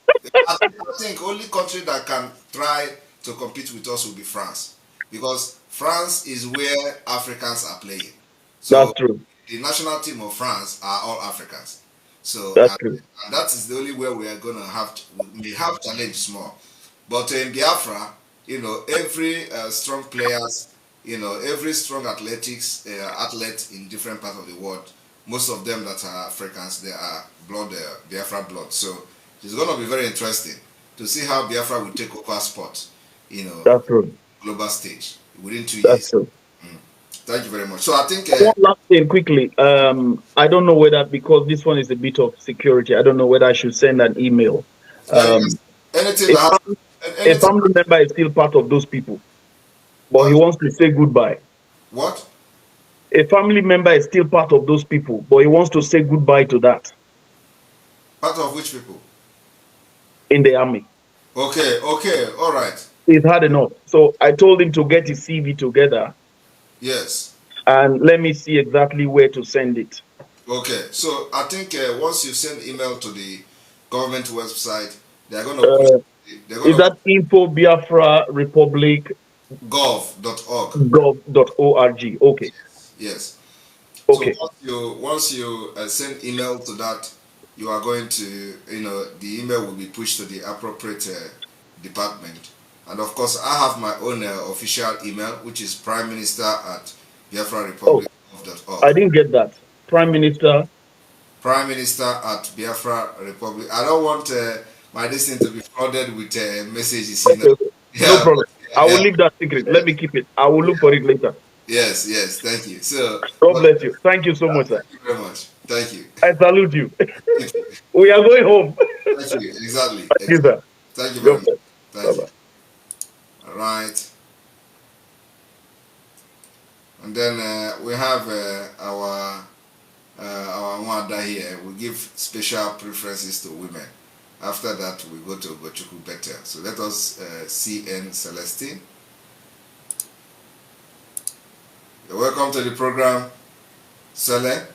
I think only country that can try to compete with us will be France, because France is where Africans are playing. So that's true. The national team of France are all Africans. So that's true. And that is the only way we are going to we may have challenge small. But in Biafra, every strong players, every strong athletics athlete in different parts of the world, most of them that are Africans, they are Biafra blood. So it's going to be very interesting to see how Biafra will take over sport, that's true. global stage within 2 that's years. True. Thank you very much. So I think one last thing quickly. I don't know whether, because this one is a bit of security, I don't know whether I should send an email. Anything a family member is still part of those people, but he wants to say goodbye. What? A family member is still part of those people, but he wants to say goodbye to that. Part of which people? In the army. Okay, all right. He's had enough. So I told him to get his CV together. Yes. And let me see exactly where to send it. Okay, so I think once you send email to the government website, they're going to is that info Biafra Republic gov.org. Gov.org. Okay. Yes. Okay. So once you send email to that, you are going to, the email will be pushed to the appropriate department. And of course, I have my own official email, which is primeminister@biafrarepublic.org. I didn't get that. Prime Minister Prime Minister at Biafra Republic. I don't want my destiny to be flooded with messages, Okay, okay. No Yeah, problem. I will yeah, leave that secret. Let me keep it. I will look for it later. yes, yes. Thank you. So, God but bless you. Thank you so much, sir. thank you very much. Thank you. I salute you. Thank you. We are going home. Thank you. Exactly. Thank you, sir. Thank you very God much. bless. Bye Thank you. bye. All right. And then we have our Mwada here. We give special preferences to women. After that, we go to Gochuku Better. So let us see N Celestine. You're welcome to the program, Sele.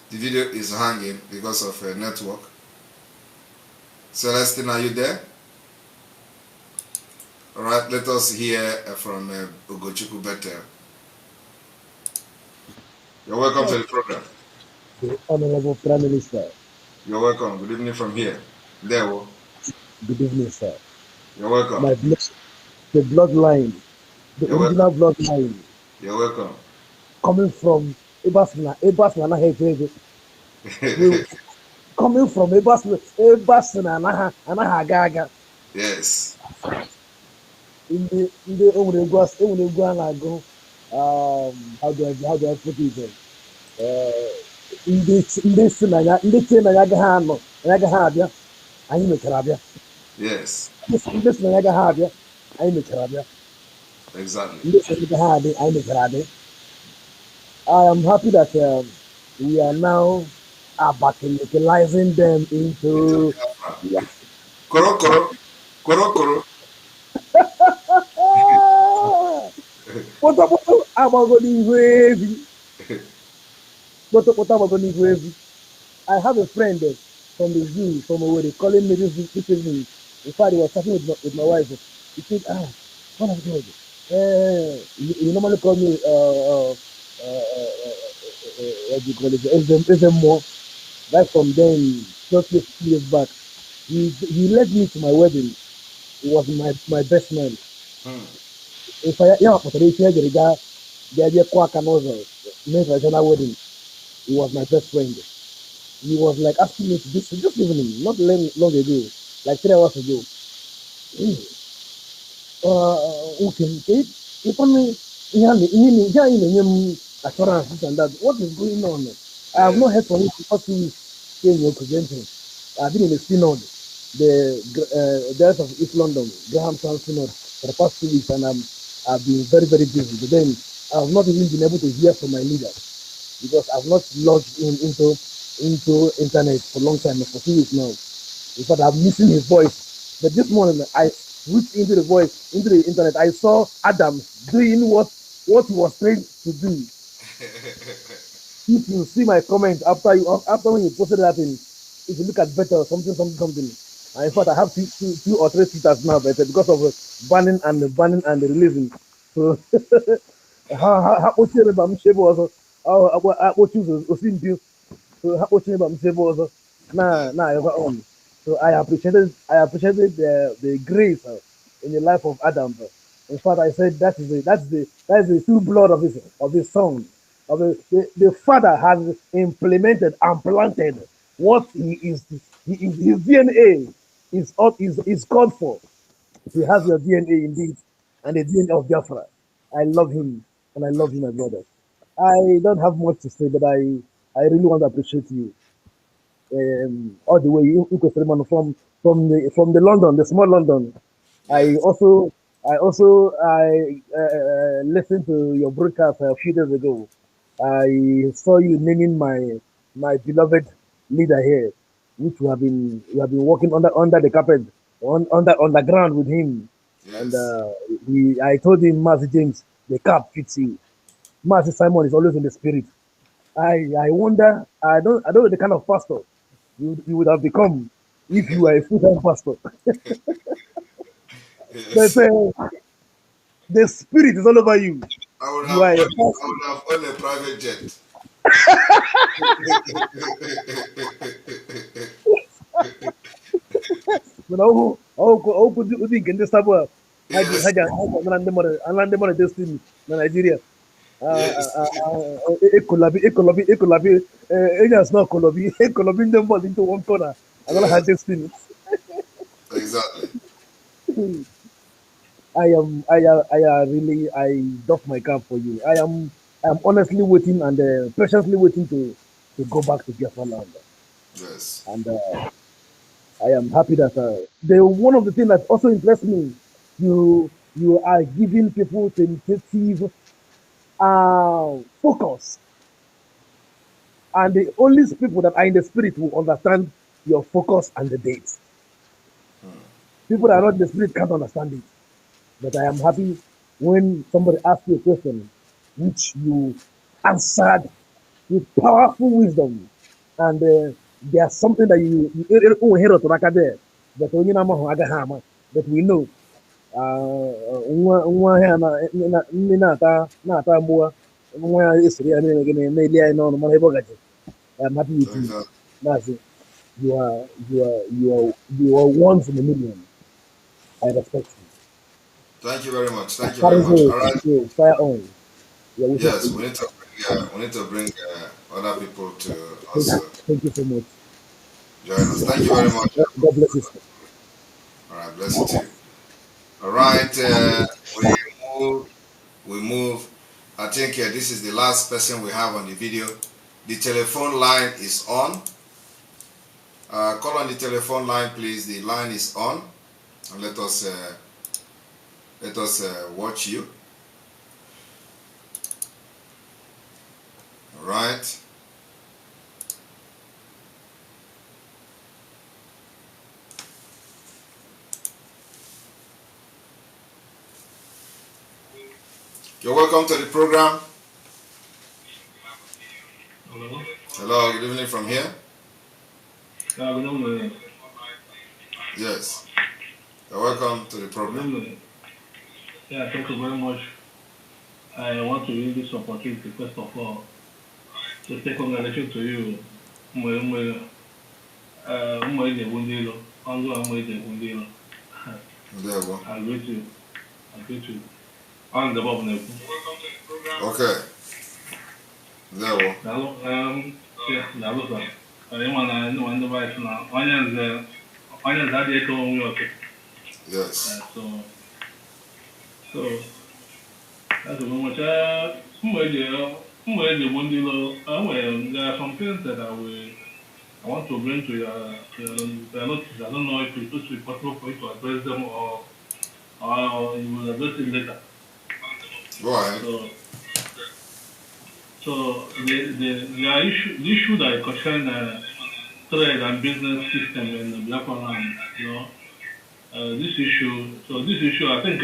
The video is hanging because of a network. Celestine, are you there? All right, let us hear from Ugochukwu Better. You're welcome to the program. The Honorable Prime Minister. You're welcome. Good evening from here. There. Good evening, sir. You're welcome. My blood, the bloodline, the You're original welcome. bloodline. You're welcome. Coming from Ebasna coming from Ebasna Anaha Gaga. Yes. In the Onegua Nago, how do I put it? In this Nagahabia, I'm a Carabia. Yes. This Nagahabia, I'm a Carabia. Exactly. This Nagahabia, I'm a Carabia. I am happy that we are now abacalicalizing them into. Yeah. Koro koro. Koro koro. I'm going to wavy. I have a friend from the zoo, from where they calling me this evening. In fact, he was talking with my wife. He said, son of God, you normally call me, what do you call it, more. Right from then, just a few years back, he led me to my wedding. He was my best man. If I but if you the guy, the idea quack and also made a wedding. He was my best friend. He was like asking me to just evening, not long ago, like 3 hours ago. Okay, if only assurance this and that. What is going on? I have not heard from him for 2 weeks. Came representing. I've been in the synod, the Diocese of East London, Graham Town Synod, for the past 2 weeks, and I've been very, very busy. But then I've not even been able to hear from my leader because I've not logged into internet for a long time, for 2 weeks now. In fact, I'm missing his voice. But this morning, I switched into the internet. I saw Adam doing what he was trained to do. If you see my comment after when you posted that thing, if you look at better something. In fact, I have two or three tweeters now, but because of banning and releasing. So how much I'm sure also how much you so how much I'm sure also ever on. So I appreciated the grace in the life of Adam. In fact, I said that's the true blood of his son. The father has implemented and planted what his DNA is called for. He has your DNA indeed, and the DNA of Biafra. I love him, and I love you, my brother. I don't have much to say, but I really want to appreciate you all the way from the London, the small London. I Yes. also I listened to your broadcast a few days ago. I saw you naming my beloved leader here, which we have been working under the carpet underground with him, and Yes. I told him, Master James, the cap fits you. Master Simon is always in the spirit. I wonder, I don't know the kind of pastor you would have become if you were a full-time pastor. But Yes. the spirit is all over you. I would You have are a owned, I pastor. would have owned a private jet. Mana ọgwụ ụdị nke ndị sabụ haji haja haja nara ndị mmadụ destiny na Nigeria. Yes. Ekolabi, agents not Kolobi, Ekolabi them ball into one corner. I'm gonna have Yes. this thing. Exactly. I doff my cap for you. I am honestly waiting and patiently waiting to go back to Biafra land. Yes. And I am happy that one of the things that also impressed me, you are giving people tentative focus, and the only people that are in the spirit will understand your focus and the dates. People that are not in the spirit can't understand it. But I am happy when somebody asks you a question, which you answered with powerful wisdom, and there's something that you hear of there, but when you know, but we know nwa ahịa nne na-ata agbụa nwa ya esiri ya na-eli anyị n'ọnụ mana ebe ọ gaji. I'm happy with you. Exactly. That's it. You are one in a million. I respect you. Thank you very much. Thank you very Carry much. All right. fire on. We are waiting for Yes, you. we need to bring other people to Thank also you, thank you so much. join us. Thank you very much. God bless you, sir. All right, bless you too. All right, move. We move. I think this is the last person we have on the video. The telephone line is on. Call on the telephone line, please. The line is on, and let us watch you. All right. You're welcome to the program. Hello. Hello, good evening from here. Good evening. Yes. You're welcome to the program. Good evening. Yeah, thank you very much. I want to use this opportunity, first of all, to say congratulations to you. I greet you. I greet you. On the Bob Nebu. Okay. There we go. Yeah, that was all. I want to buy it now. Onions, that they told me, okay. Yes. So, that's a moment. There are some things that I want to bring to your notice. I don't know if it will be possible for you to address them or you will address it later. Go ahead. So the issue that concern trade and business system in the Biafra land, this issue, I think I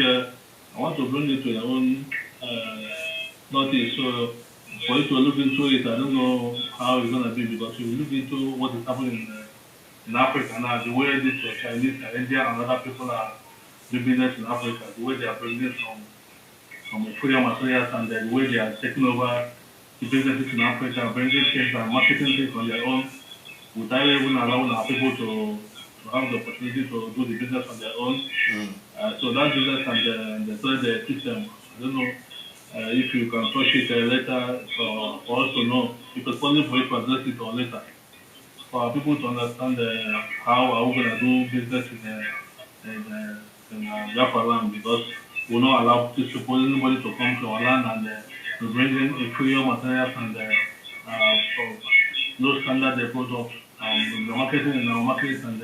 want to bring it to your own notice. So for you to look into it, I don't know how it's going to be, because you look into what is happening in Africa now, the way these Chinese and Indian and other people are doing business in Africa, the way they are bringing some freedom materials, and the way they are taking over the businesses in Africa, bringing things and marketing things on their own, without even allowing our people to have the opportunity to do the business on their own. So that business and the trade system, I don't know if you can touch it later for us to know, because only for you to address it or later, for our people to understand how are we going to do business in Biafra land, because we will not allow anybody to come to our land and to bring in inferior materials and low standard products. The marketing in our market and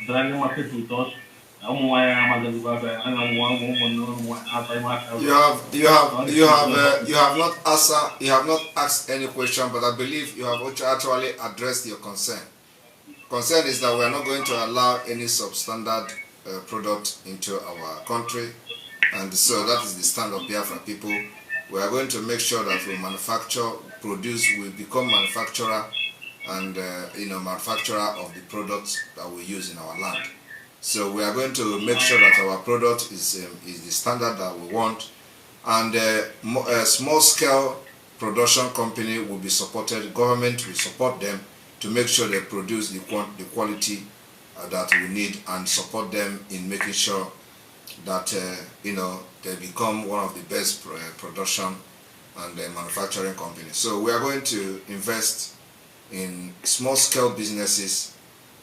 dragging market with us. You have not asked any question, but I believe you have actually addressed your concern. Concern is that we are not going to allow any substandard product into our country, and so that is the stand of Biafra people. We are going to make sure that we we become manufacturer and manufacturer of the products that we use in our land. So we are going to make sure that our product is the standard that we want, and a small-scale production company will be supported. Government will support them to make sure they produce the quality that we need, and support them in making sure that they become one of the best production and manufacturing companies. So we are going to invest in small-scale businesses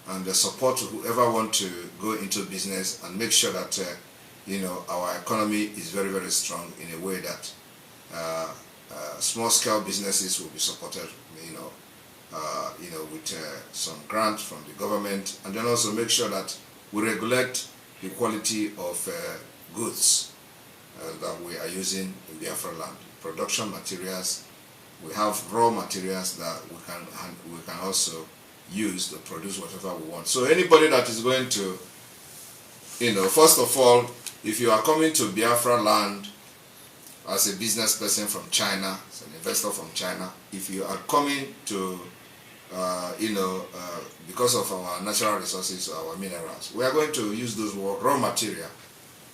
and support whoever want to go into business and make sure that our economy is very, very strong in a way that small-scale businesses will be supported, with some grant from the government, and then also make sure that we regulate the quality of goods that we are using in Biafra land. Production materials, we have raw materials that we can also use to produce whatever we want. So anybody that is going to, first of all, if you are coming to Biafra land as a business person from China, as an investor from China, if you are coming to, because of our natural resources, our minerals, we are going to use those raw material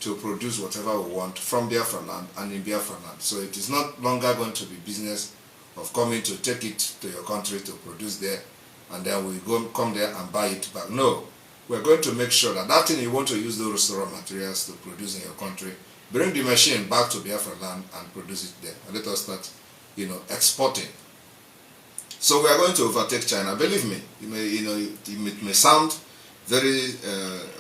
to produce whatever we want from Biafra land and in Biafra land. So it is not longer going to be business of coming to take it to your country to produce there, and then we come there and buy it back. No, we're going to make sure that that thing you want to use those raw materials to produce in your country, bring the machine back to Biafra land and produce it there. And let us start, exporting. So we are going to overtake China. Believe me, it may sound very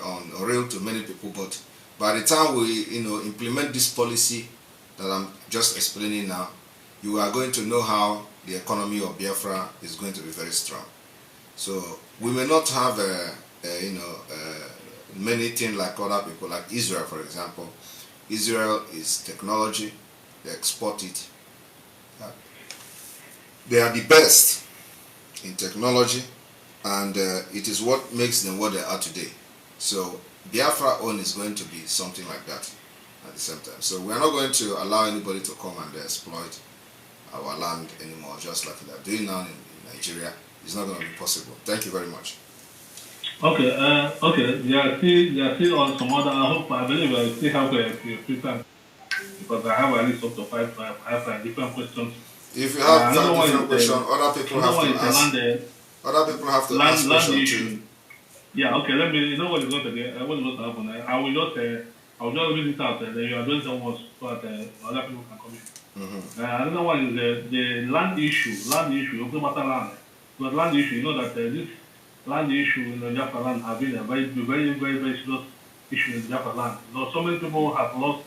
unreal to many people, but by the time we, implement this policy that I'm just explaining now, you are going to know how the economy of Biafra is going to be very strong. So we may not have, many things like other people, like Israel, for example. Israel is technology; they export it. They are the best in technology, and it is what makes them what they are today. So Biafra own is going to be something like that at the same time. So we are not going to allow anybody to come and exploit our land anymore, just like they are doing now in Nigeria. It's not going to be possible. Thank you very much. Okay, There are still on some other. I believe I still have a few time because I have at least up to five different questions. If you have different questions, other people have to ask. Other people have to ask questions too. Yeah, okay. Let me. You know what is going to be. What is going to happen? I will just read it out. Then you address them once so that other people can come in. Another one is the land issue. Land issue. Also matter land. But land issue. You know that this land issue in the Jaffa land has been a very, very, very, very serious issue in Jaffa land. So many people have lost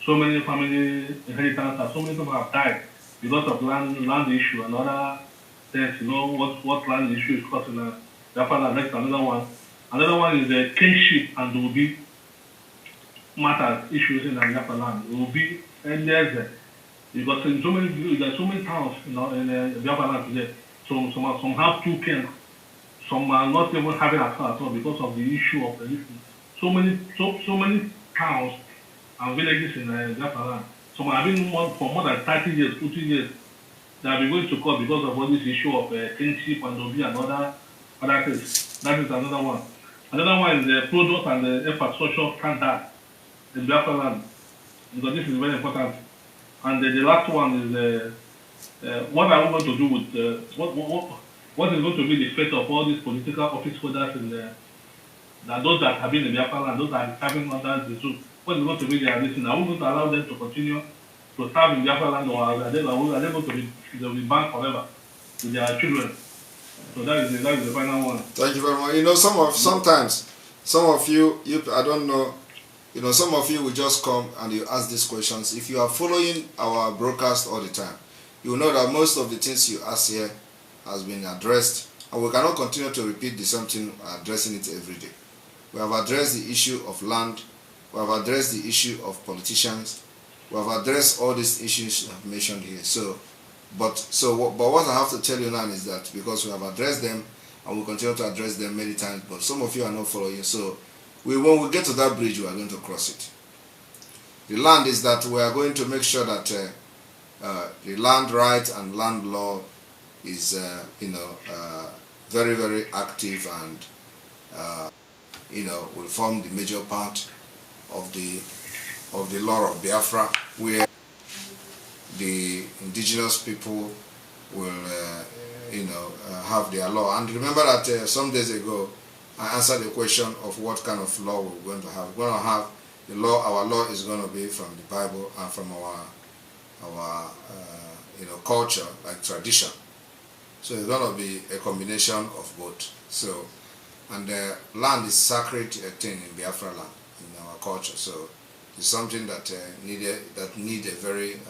so many family inheritance. So many people have died because of land issue and other things. What land issue is causing Jaffa land. Next, another one. Another one is the kingship and there will be matters, issues in the Jaffa land. It will be endless because in so many, there are so many towns, in the Jaffa land today. So some have two kings. Some are not even having at all because of the issue of the living. So many towns and villages in Jaffa land. Some have been for more than 30 years, 40 years. They have been going to court because of all this issue of kingship and Obi and other things. That is another one. Another one is the product and the infrastructure standard in Biafra land, because this is very important. And the last one is what are we going to do with what is going to be the fate of all these political office holders in those that have been in Biafra land, those that are serving under the zoo. What is going to be their reason? Are we going to allow them to continue to serve in Biafra land, or are they going to be banned forever with their children? So that is the final one. Thank you very much. Sometimes some of you, I don't know, some of you will just come and you ask these questions. If you are following our broadcast all the time, you will know that most of the things you ask here has been addressed, and we cannot continue to repeat the same thing, addressing it every day. We have addressed the issue of land, we have addressed the issue of politicians, we have addressed all these issues I've mentioned here. But what I have to tell you now is that because we have addressed them and we continue to address them many times, but some of you are not following. So when we get to that bridge, we are going to cross it. The land is that we are going to make sure that the land right and land law is very, very active, and will form the major part of the law of Biafra, where the indigenous people will have their law. And remember that some days ago I answered the question of what kind of law we're going to have. We're going to have the law. Our law is going to be from the Bible and from our our culture, like tradition. So it's going to be a combination of both. So, and the land is sacred thing in Biafra land, in our culture. So it's something that need a very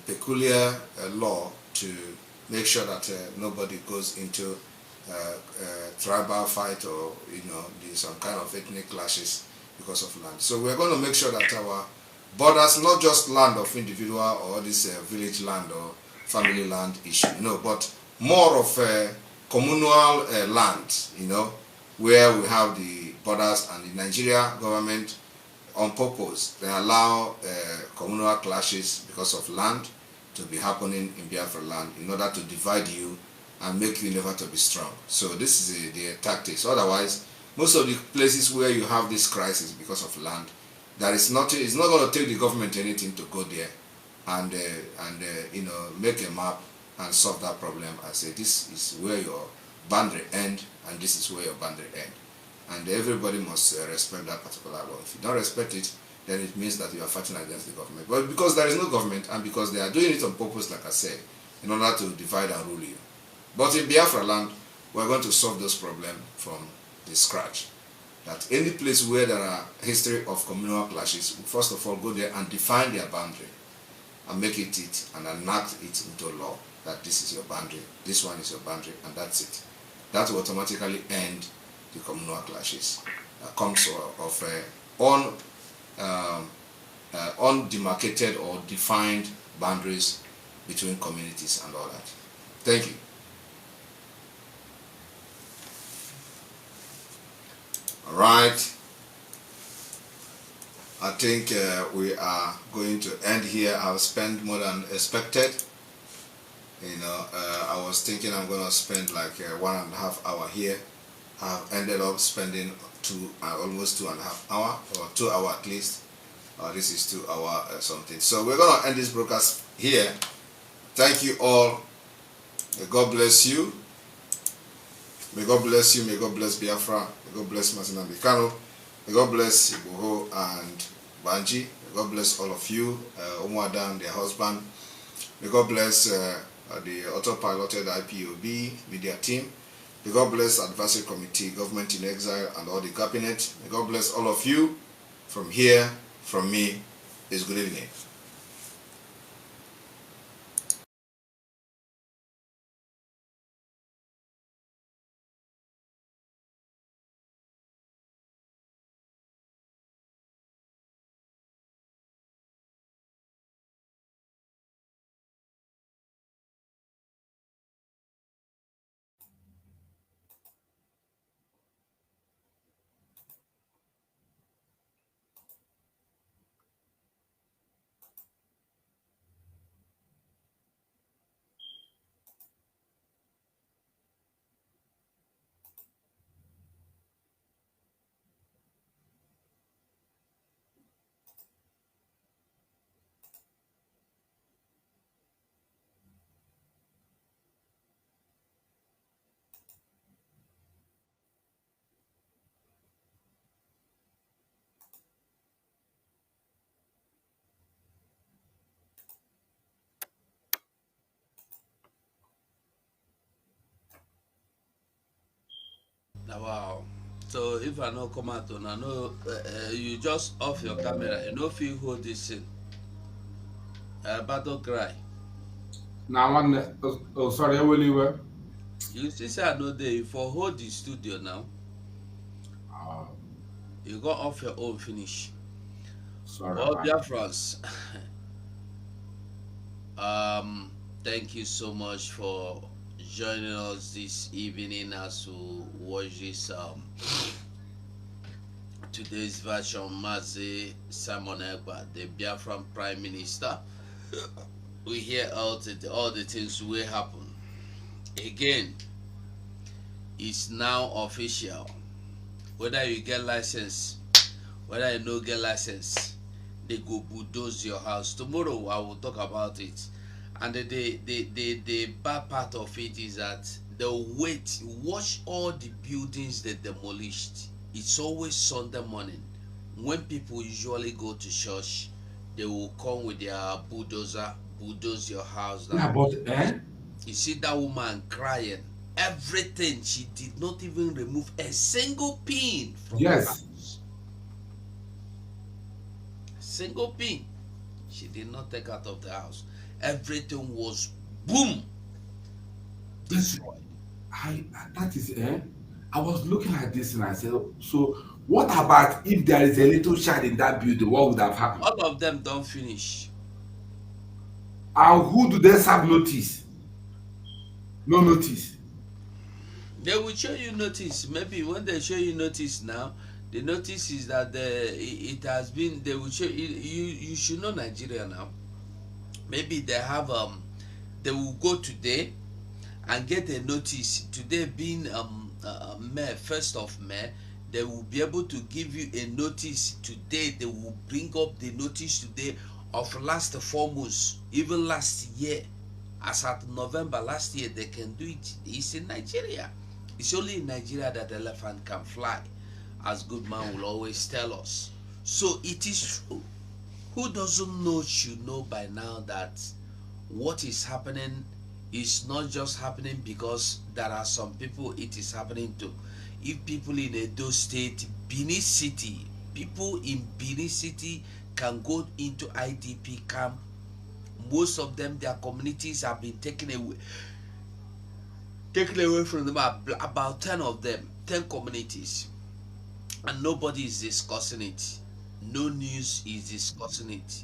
peculiar law to make sure that nobody goes into tribal fight or some kind of ethnic clashes because of land. So we're going to make sure that our borders, not just land of individual or this village land or family land issue, but more of communal land, where we have the borders, and the Nigeria government on purpose, they allow communal clashes because of land to be happening in Biafra land in order to divide you and make you never to be strong. So this is the tactics. Otherwise, most of the places where you have this crisis because of land, there is nothing. It's not going to take the government anything to go there and make a map and solve that problem and say this is where your boundary end and this is where your boundary end. And everybody must respect that particular law. If you don't respect it, then it means that you are fighting against the government. But because there is no government, and because they are doing it on purpose, like I said, in order to divide and rule you. But in Biafra land, we're going to solve those problems from the scratch. That any place where there are history of communal clashes, first of all, go there and define their boundary and make it and enact it into law that this is your boundary, this one is your boundary, and that's it. That will automatically end the communal clashes that comes of undemarcated or defined boundaries between communities and all that. Thank you. All right. I think we are going to end here. I've spent more than expected. I was thinking I'm going to spend like 1.5 hours here. I've ended up spending almost 2.5 hours, or 2 hours at least. This is 2 hours something. So we're going to end this broadcast here. Thank you all. May God bless you. May God bless you. May God bless Biafra. May God bless Masina Bikano. May God bless Iboho and Banji. May God bless all of you. Omwada and their husband. May God bless the autopiloted IPOB media team. May God bless advisory committee, government in exile, and all the cabinet. May God bless all of you. From here, from me, is good evening. Wow. So if I no come out on, I know you just off your camera. You know, feel hold this thing. Battle cry. Now one, oh sorry, I will leave. You see, say I know they for hold the studio now. You go off your own finish. Sorry, Well, man. dear friends, thank you so much for joining us this evening as we watch this today's version. Mazi Simon Ekpa, the Biafran Prime Minister. We hear all the things will happen. Again, it's now official. Whether you get license, whether you no get license, they go bulldoze your house. Tomorrow I will talk about it. And the bad part of it is that they'll watch all the buildings they demolished. It's always Sunday morning when people usually go to church. They will come with their bulldozer, bulldoze your house Yeah, down. but You see that woman crying. Everything. She did not even remove a single pin from the yes, house. Single pin. She did not take out of the house. Everything was boom but destroyed. I that is I was looking at this and I said, so what about if there is a little child in that building? What would have happened? All of them don't finish. And who do they serve notice? No notice. They will show you notice. Maybe when they show you notice now, the notice is that it has been. They will show you. You should know Nigeria now. Maybe they have they will go today and get a notice today being May 1st of May. They will be able to give you a notice today. They will bring up the notice today of last 4 months, even last year. As at November last year, they can do it. It's in Nigeria. It's only in Nigeria that the elephant can fly, as good man will always tell us. So it is true. Who doesn't know should know by now that what is happening is not just happening because there are some people it is happening to. If people in Edo State, Benin City, people in Benin City can go into IDP camp, most of them, their communities have been taken away from them, about 10 of them, 10 communities, and nobody is discussing it. No news is discussing it.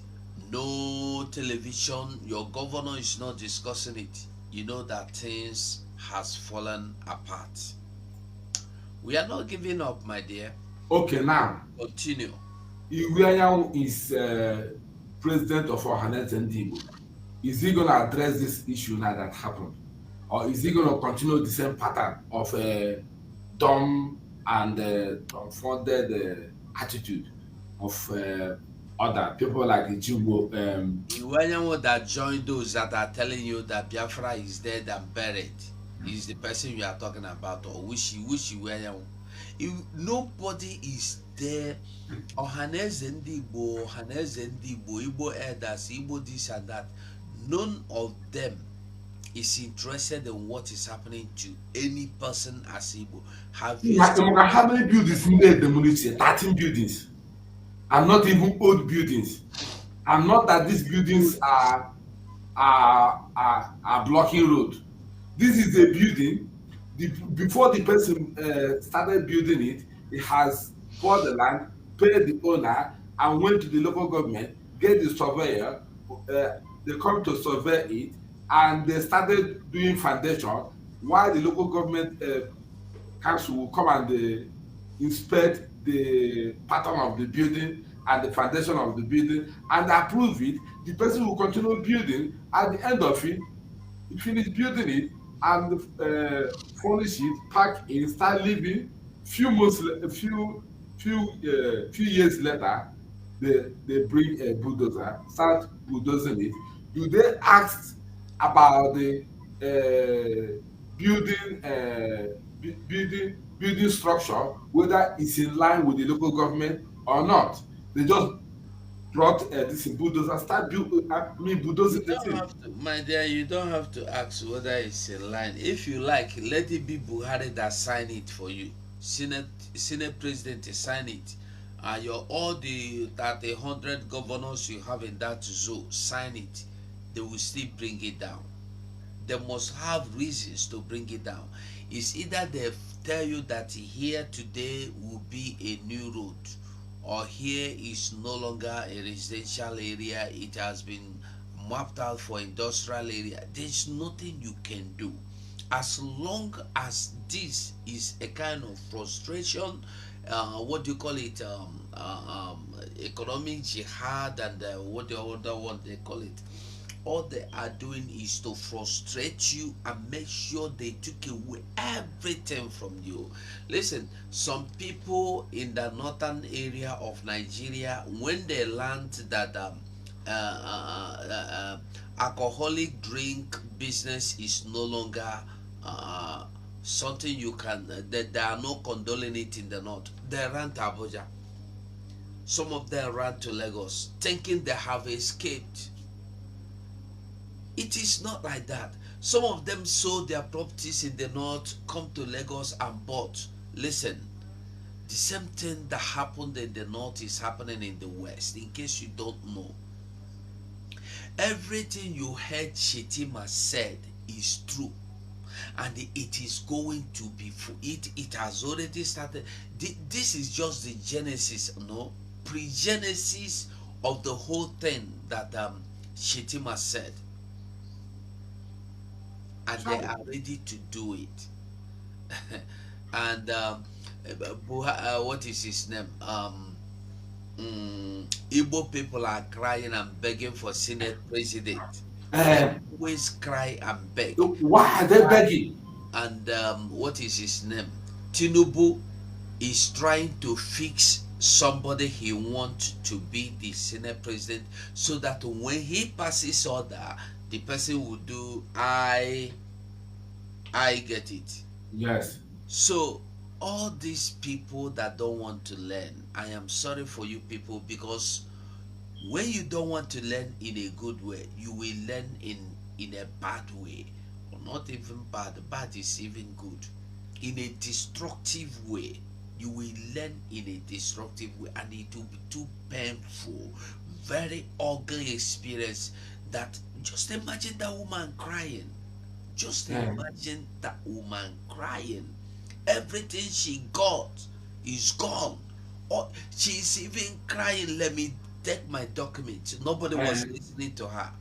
No television, your governor is not discussing it. You know that things has fallen apart. We are not giving up, my dear. Okay, now Continue. Iweanyanwu is president of Ohanes and Igbo. Is he going to address this issue now that happened? Or is he going to continue the same pattern of dumb and unfounded attitude of other people like Ijigbo? Iwanyanwo that joined those that are telling you that Biafra is dead and buried is the person you are talking about, or which Iwanyanwo. If nobody is there, Ohaneze ndị Igbo, Ohaneze ndị Igbo, Igbo elders, Igbo this and that, none of them is interested in what is happening to any person as Igbo. Have you seen How many buildings need demolition? 13 buildings. And not even old buildings. And not that these buildings are blocking road. This is a building. Before the person started building it, he has bought the land, paid the owner, and went to the local government, get the surveyor. They come to survey it, and they started doing foundation. While the local government council will come and inspect the pattern of the building and the foundation of the building and approve it, the person will continue building. At the end of it, he finish building it and furnish it, pack in, start living. Few years later, they bring a bulldozer, start bulldozing it. Do they ask about the building structure, whether it's in line with the local government or not? They just brought this bulldozer, start You bulldozing the don't thing. have to, my dear, you don't have to ask whether it's in line. If you like, let it be Buhari that sign it for you. Senate president to sign it. Your all the 100 governors you have in that zone sign it. They will still bring it down. They must have reasons to bring it down. It's either they tell you that here today will be a new road, or here is no longer a residential area, it has been mapped out for industrial area. There's nothing you can do. As long as this is a kind of frustration, what do you call it, economic jihad, and what the other one they call it, all they are doing is to frustrate you and make sure they took away everything from you. Listen, some people in the northern area of Nigeria, when they learned that alcoholic drink business is no longer something you can, that they are not condoling it in the north, they ran to Abuja. Some of them ran to Lagos thinking they have escaped. It is not like that. Some of them sold their properties in the north, come to Lagos and bought. Listen, the same thing that happened in the north is happening in the west, in case you don't know. Everything you heard Shetima said is true, and it is going to be it has already started. This is just the genesis, no, pre-genesis of the whole thing that Shetima said, and they are ready to do it. And what is his name? Igbo people are crying and begging for Senate president. They always cry and beg. Why are they begging? And what is his name? Tinubu is trying to fix somebody he wants to be the Senate president, so that when he passes order, the person will do I get it. Yes. So all these people that don't want to learn, I am sorry for you people, because when you don't want to learn in a good way, you will learn in a bad way, or not even bad. Bad is even good. In a destructive way, you will learn in a destructive way, and it will be too painful, very ugly experience. That just imagine that woman crying. Just imagine that woman crying. Everything she got is gone. Or she's even crying, let me take my documents. Nobody was listening to her.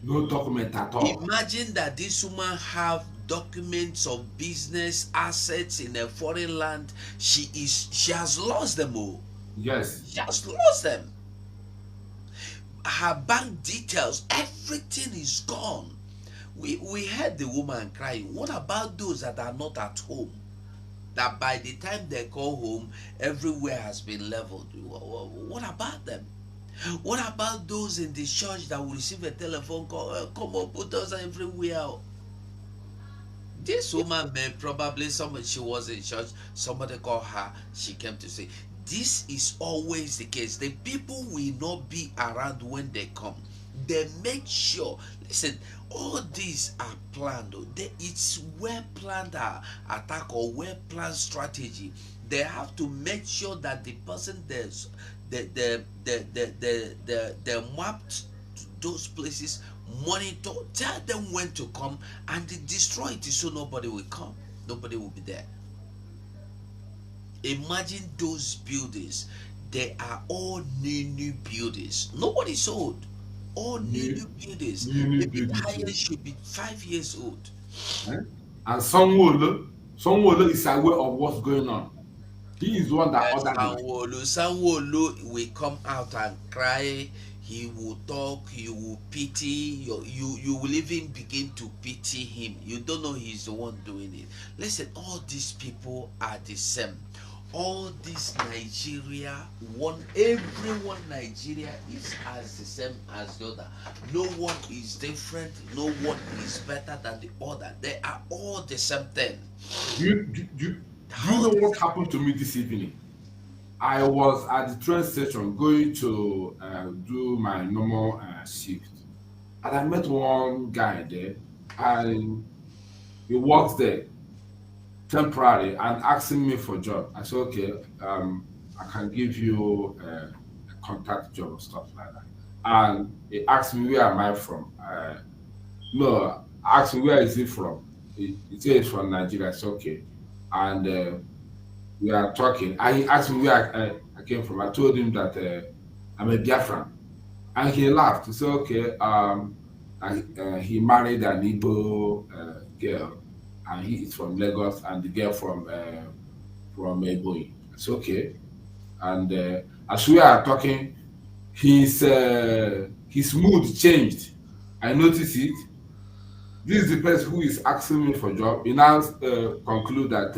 No document at all. Imagine that this woman have documents of business assets in a foreign land. She has lost them all. Yes. She has lost them. Her bank details, everything is gone. We heard the woman crying. What about those that are not at home? That by the time they call home, everywhere has been leveled. What about them? What about those in the church that will receive a telephone call? Come on, put us everywhere. This woman may probably she was in church, somebody called her, she came to say, this is always the case. The people will not be around when they come. They make sure, listen, all these are planned. It's well planned attack or well planned strategy. They have to make sure that the person there's the mapped those places, monitor, tell them when to come, and destroy it so nobody will come, nobody will be there. Imagine those buildings. They are all new buildings. Nobody sold. All new buildings. Maybe the highest should be 5 years old. And Sanwo-Olu is aware of what's going on. He is the one that ordered it. Sanwo-Olu will come out and cry. He will talk. You will pity. You will even begin to pity him. You don't know he's the one doing it. Listen, all these people are the same. All this Nigeria, everyone Nigeria is as the same as the other. No one is different. No one is better than the other. They are all the same thing. Do you know what happened to me this evening? I was at the train station going to do my normal shift, and I met one guy there, and he works there temporary and asking me for job. I said, okay, I can give you a contact job or stuff like that. And he asked me, where am I from? No, I asked him, where is he from? He said he's from Nigeria. I said, okay. And we are talking. And he asked me where I came from. I told him that I'm a Biafran. And he laughed. He said, okay, he married an Igbo girl, and he is from Lagos, and the girl from Ebonyi. It's okay. And as we are talking, his mood changed. I noticed it. This is the person who is asking me for job. He now conclude that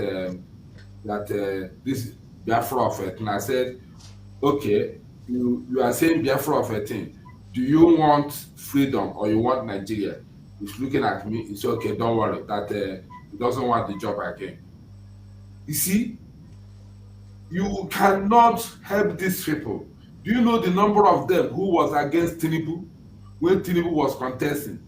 this Biafra of it. And I said, okay, you are saying Biafra of a thing. Do you want freedom or you want Nigeria? He's looking at me. It's okay. Don't worry. That he doesn't want the job again. You see, You cannot help these people. Do you know the number of them who was against Tinubu when Tinubu was contesting?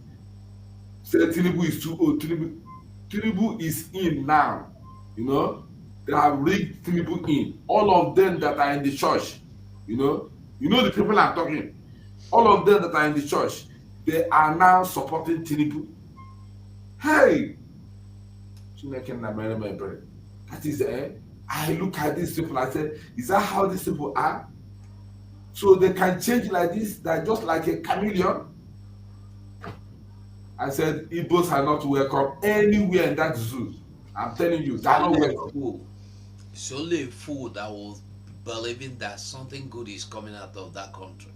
Said Tinubu is too old. Tinubu is in now. You know, they have rigged Tinubu in. All of them that are in the church, you know the people I'm talking. All of them that are in the church, they are now supporting Tinubu. Hey, that is I look at these people, I said, is that how these people are? So they can change like this, they're just like a chameleon. I said, Igbos are not welcome anywhere in that zoo. I'm telling you, they're not welcome. It's only a fool that will believing that something good is coming out of that country.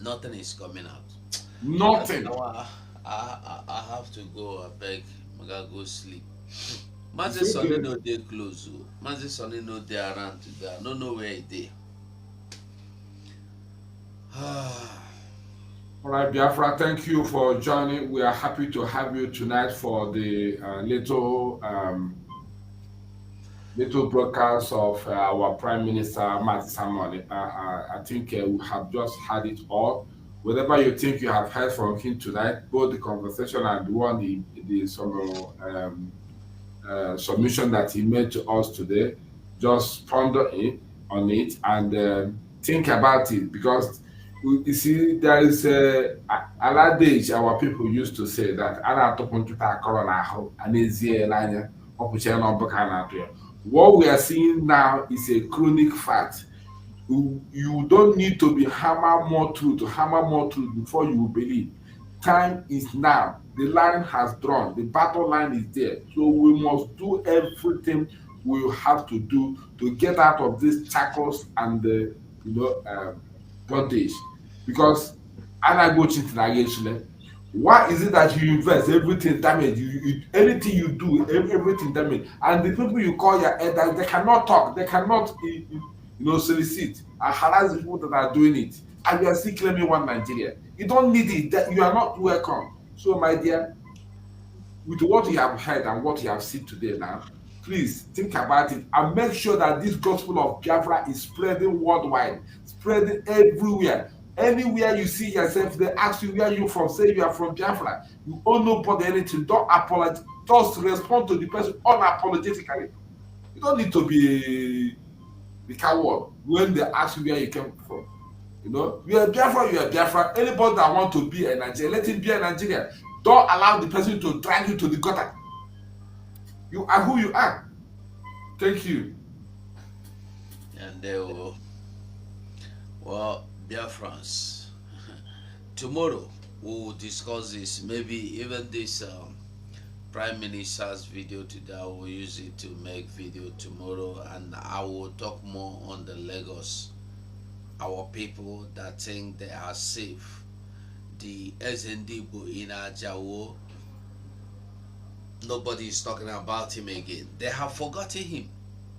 Nothing is coming out. Nothing. I have to go. I beg. I gotta go sleep. Mazi It's Sonny okay. no dey close. Mazi Sonny no dey around today. I don't know where he dey. All right, Biafra, thank you for joining. We are happy to have you tonight for the little broadcast of our Prime Minister, Martin Samuel. I think we have just had it all. Whatever you think you have heard from him tonight, both the conversation and the submission that he made to us today, just ponder on it and think about it, because you see, there is a adage our people used to say that what we are seeing now is a chronic fact. You don't need to be hammer more truth before you will believe. Time is now. The line has drawn. The battle line is there. So we must do everything we have to do to get out of these shackles and the bondage. Because I go to why is it that you invest everything damage? Anything you do, everything damage, and the people you call your elders, they cannot talk, they cannot solicit and harass the people that are doing it, and you are still claiming one Nigeria. You don't need it. That you are not welcome. So, my dear, with what you have heard and what you have seen today now, please think about it and make sure that this gospel of Biafra is spreading worldwide, spreading everywhere. Anywhere you see yourself, they ask you where you from, say you are from Biafra. You owe nobody anything. Don't apologize. Just respond to the person unapologetically. You don't need to be the coward when they ask you where you came from. You are Biafra, you are Biafra. Anybody that want to be a Nigerian, let him be a Nigerian. Don't allow the person to drag you to the gutter. You are who you are. Thank you. And they will. Well, Biafrans, tomorrow we will discuss this. Maybe even this Prime Minister's video today, I will use it to make video tomorrow, and I will talk more on the Lagos. Our people that think they are safe. The SNDB in Ajawo, nobody is talking about him again. They have forgotten him.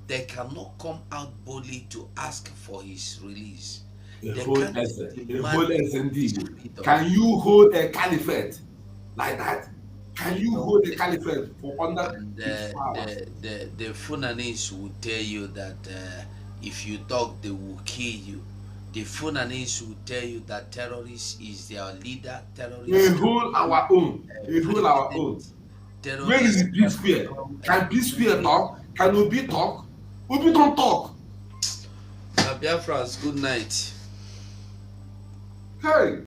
They cannot come out boldly to ask for his release. A whole SND. Can you hold a caliphate like that? Can you hold a caliphate for under the Funanis will tell you that if you talk, they will kill you. The Funanis will tell you that terrorist is their leader. Terrorist. We hold our own. We hold our own. Where is the peace square? Can peace square talk? Can Obi talk? Obi don't talk. Biafrans, good night. Hey.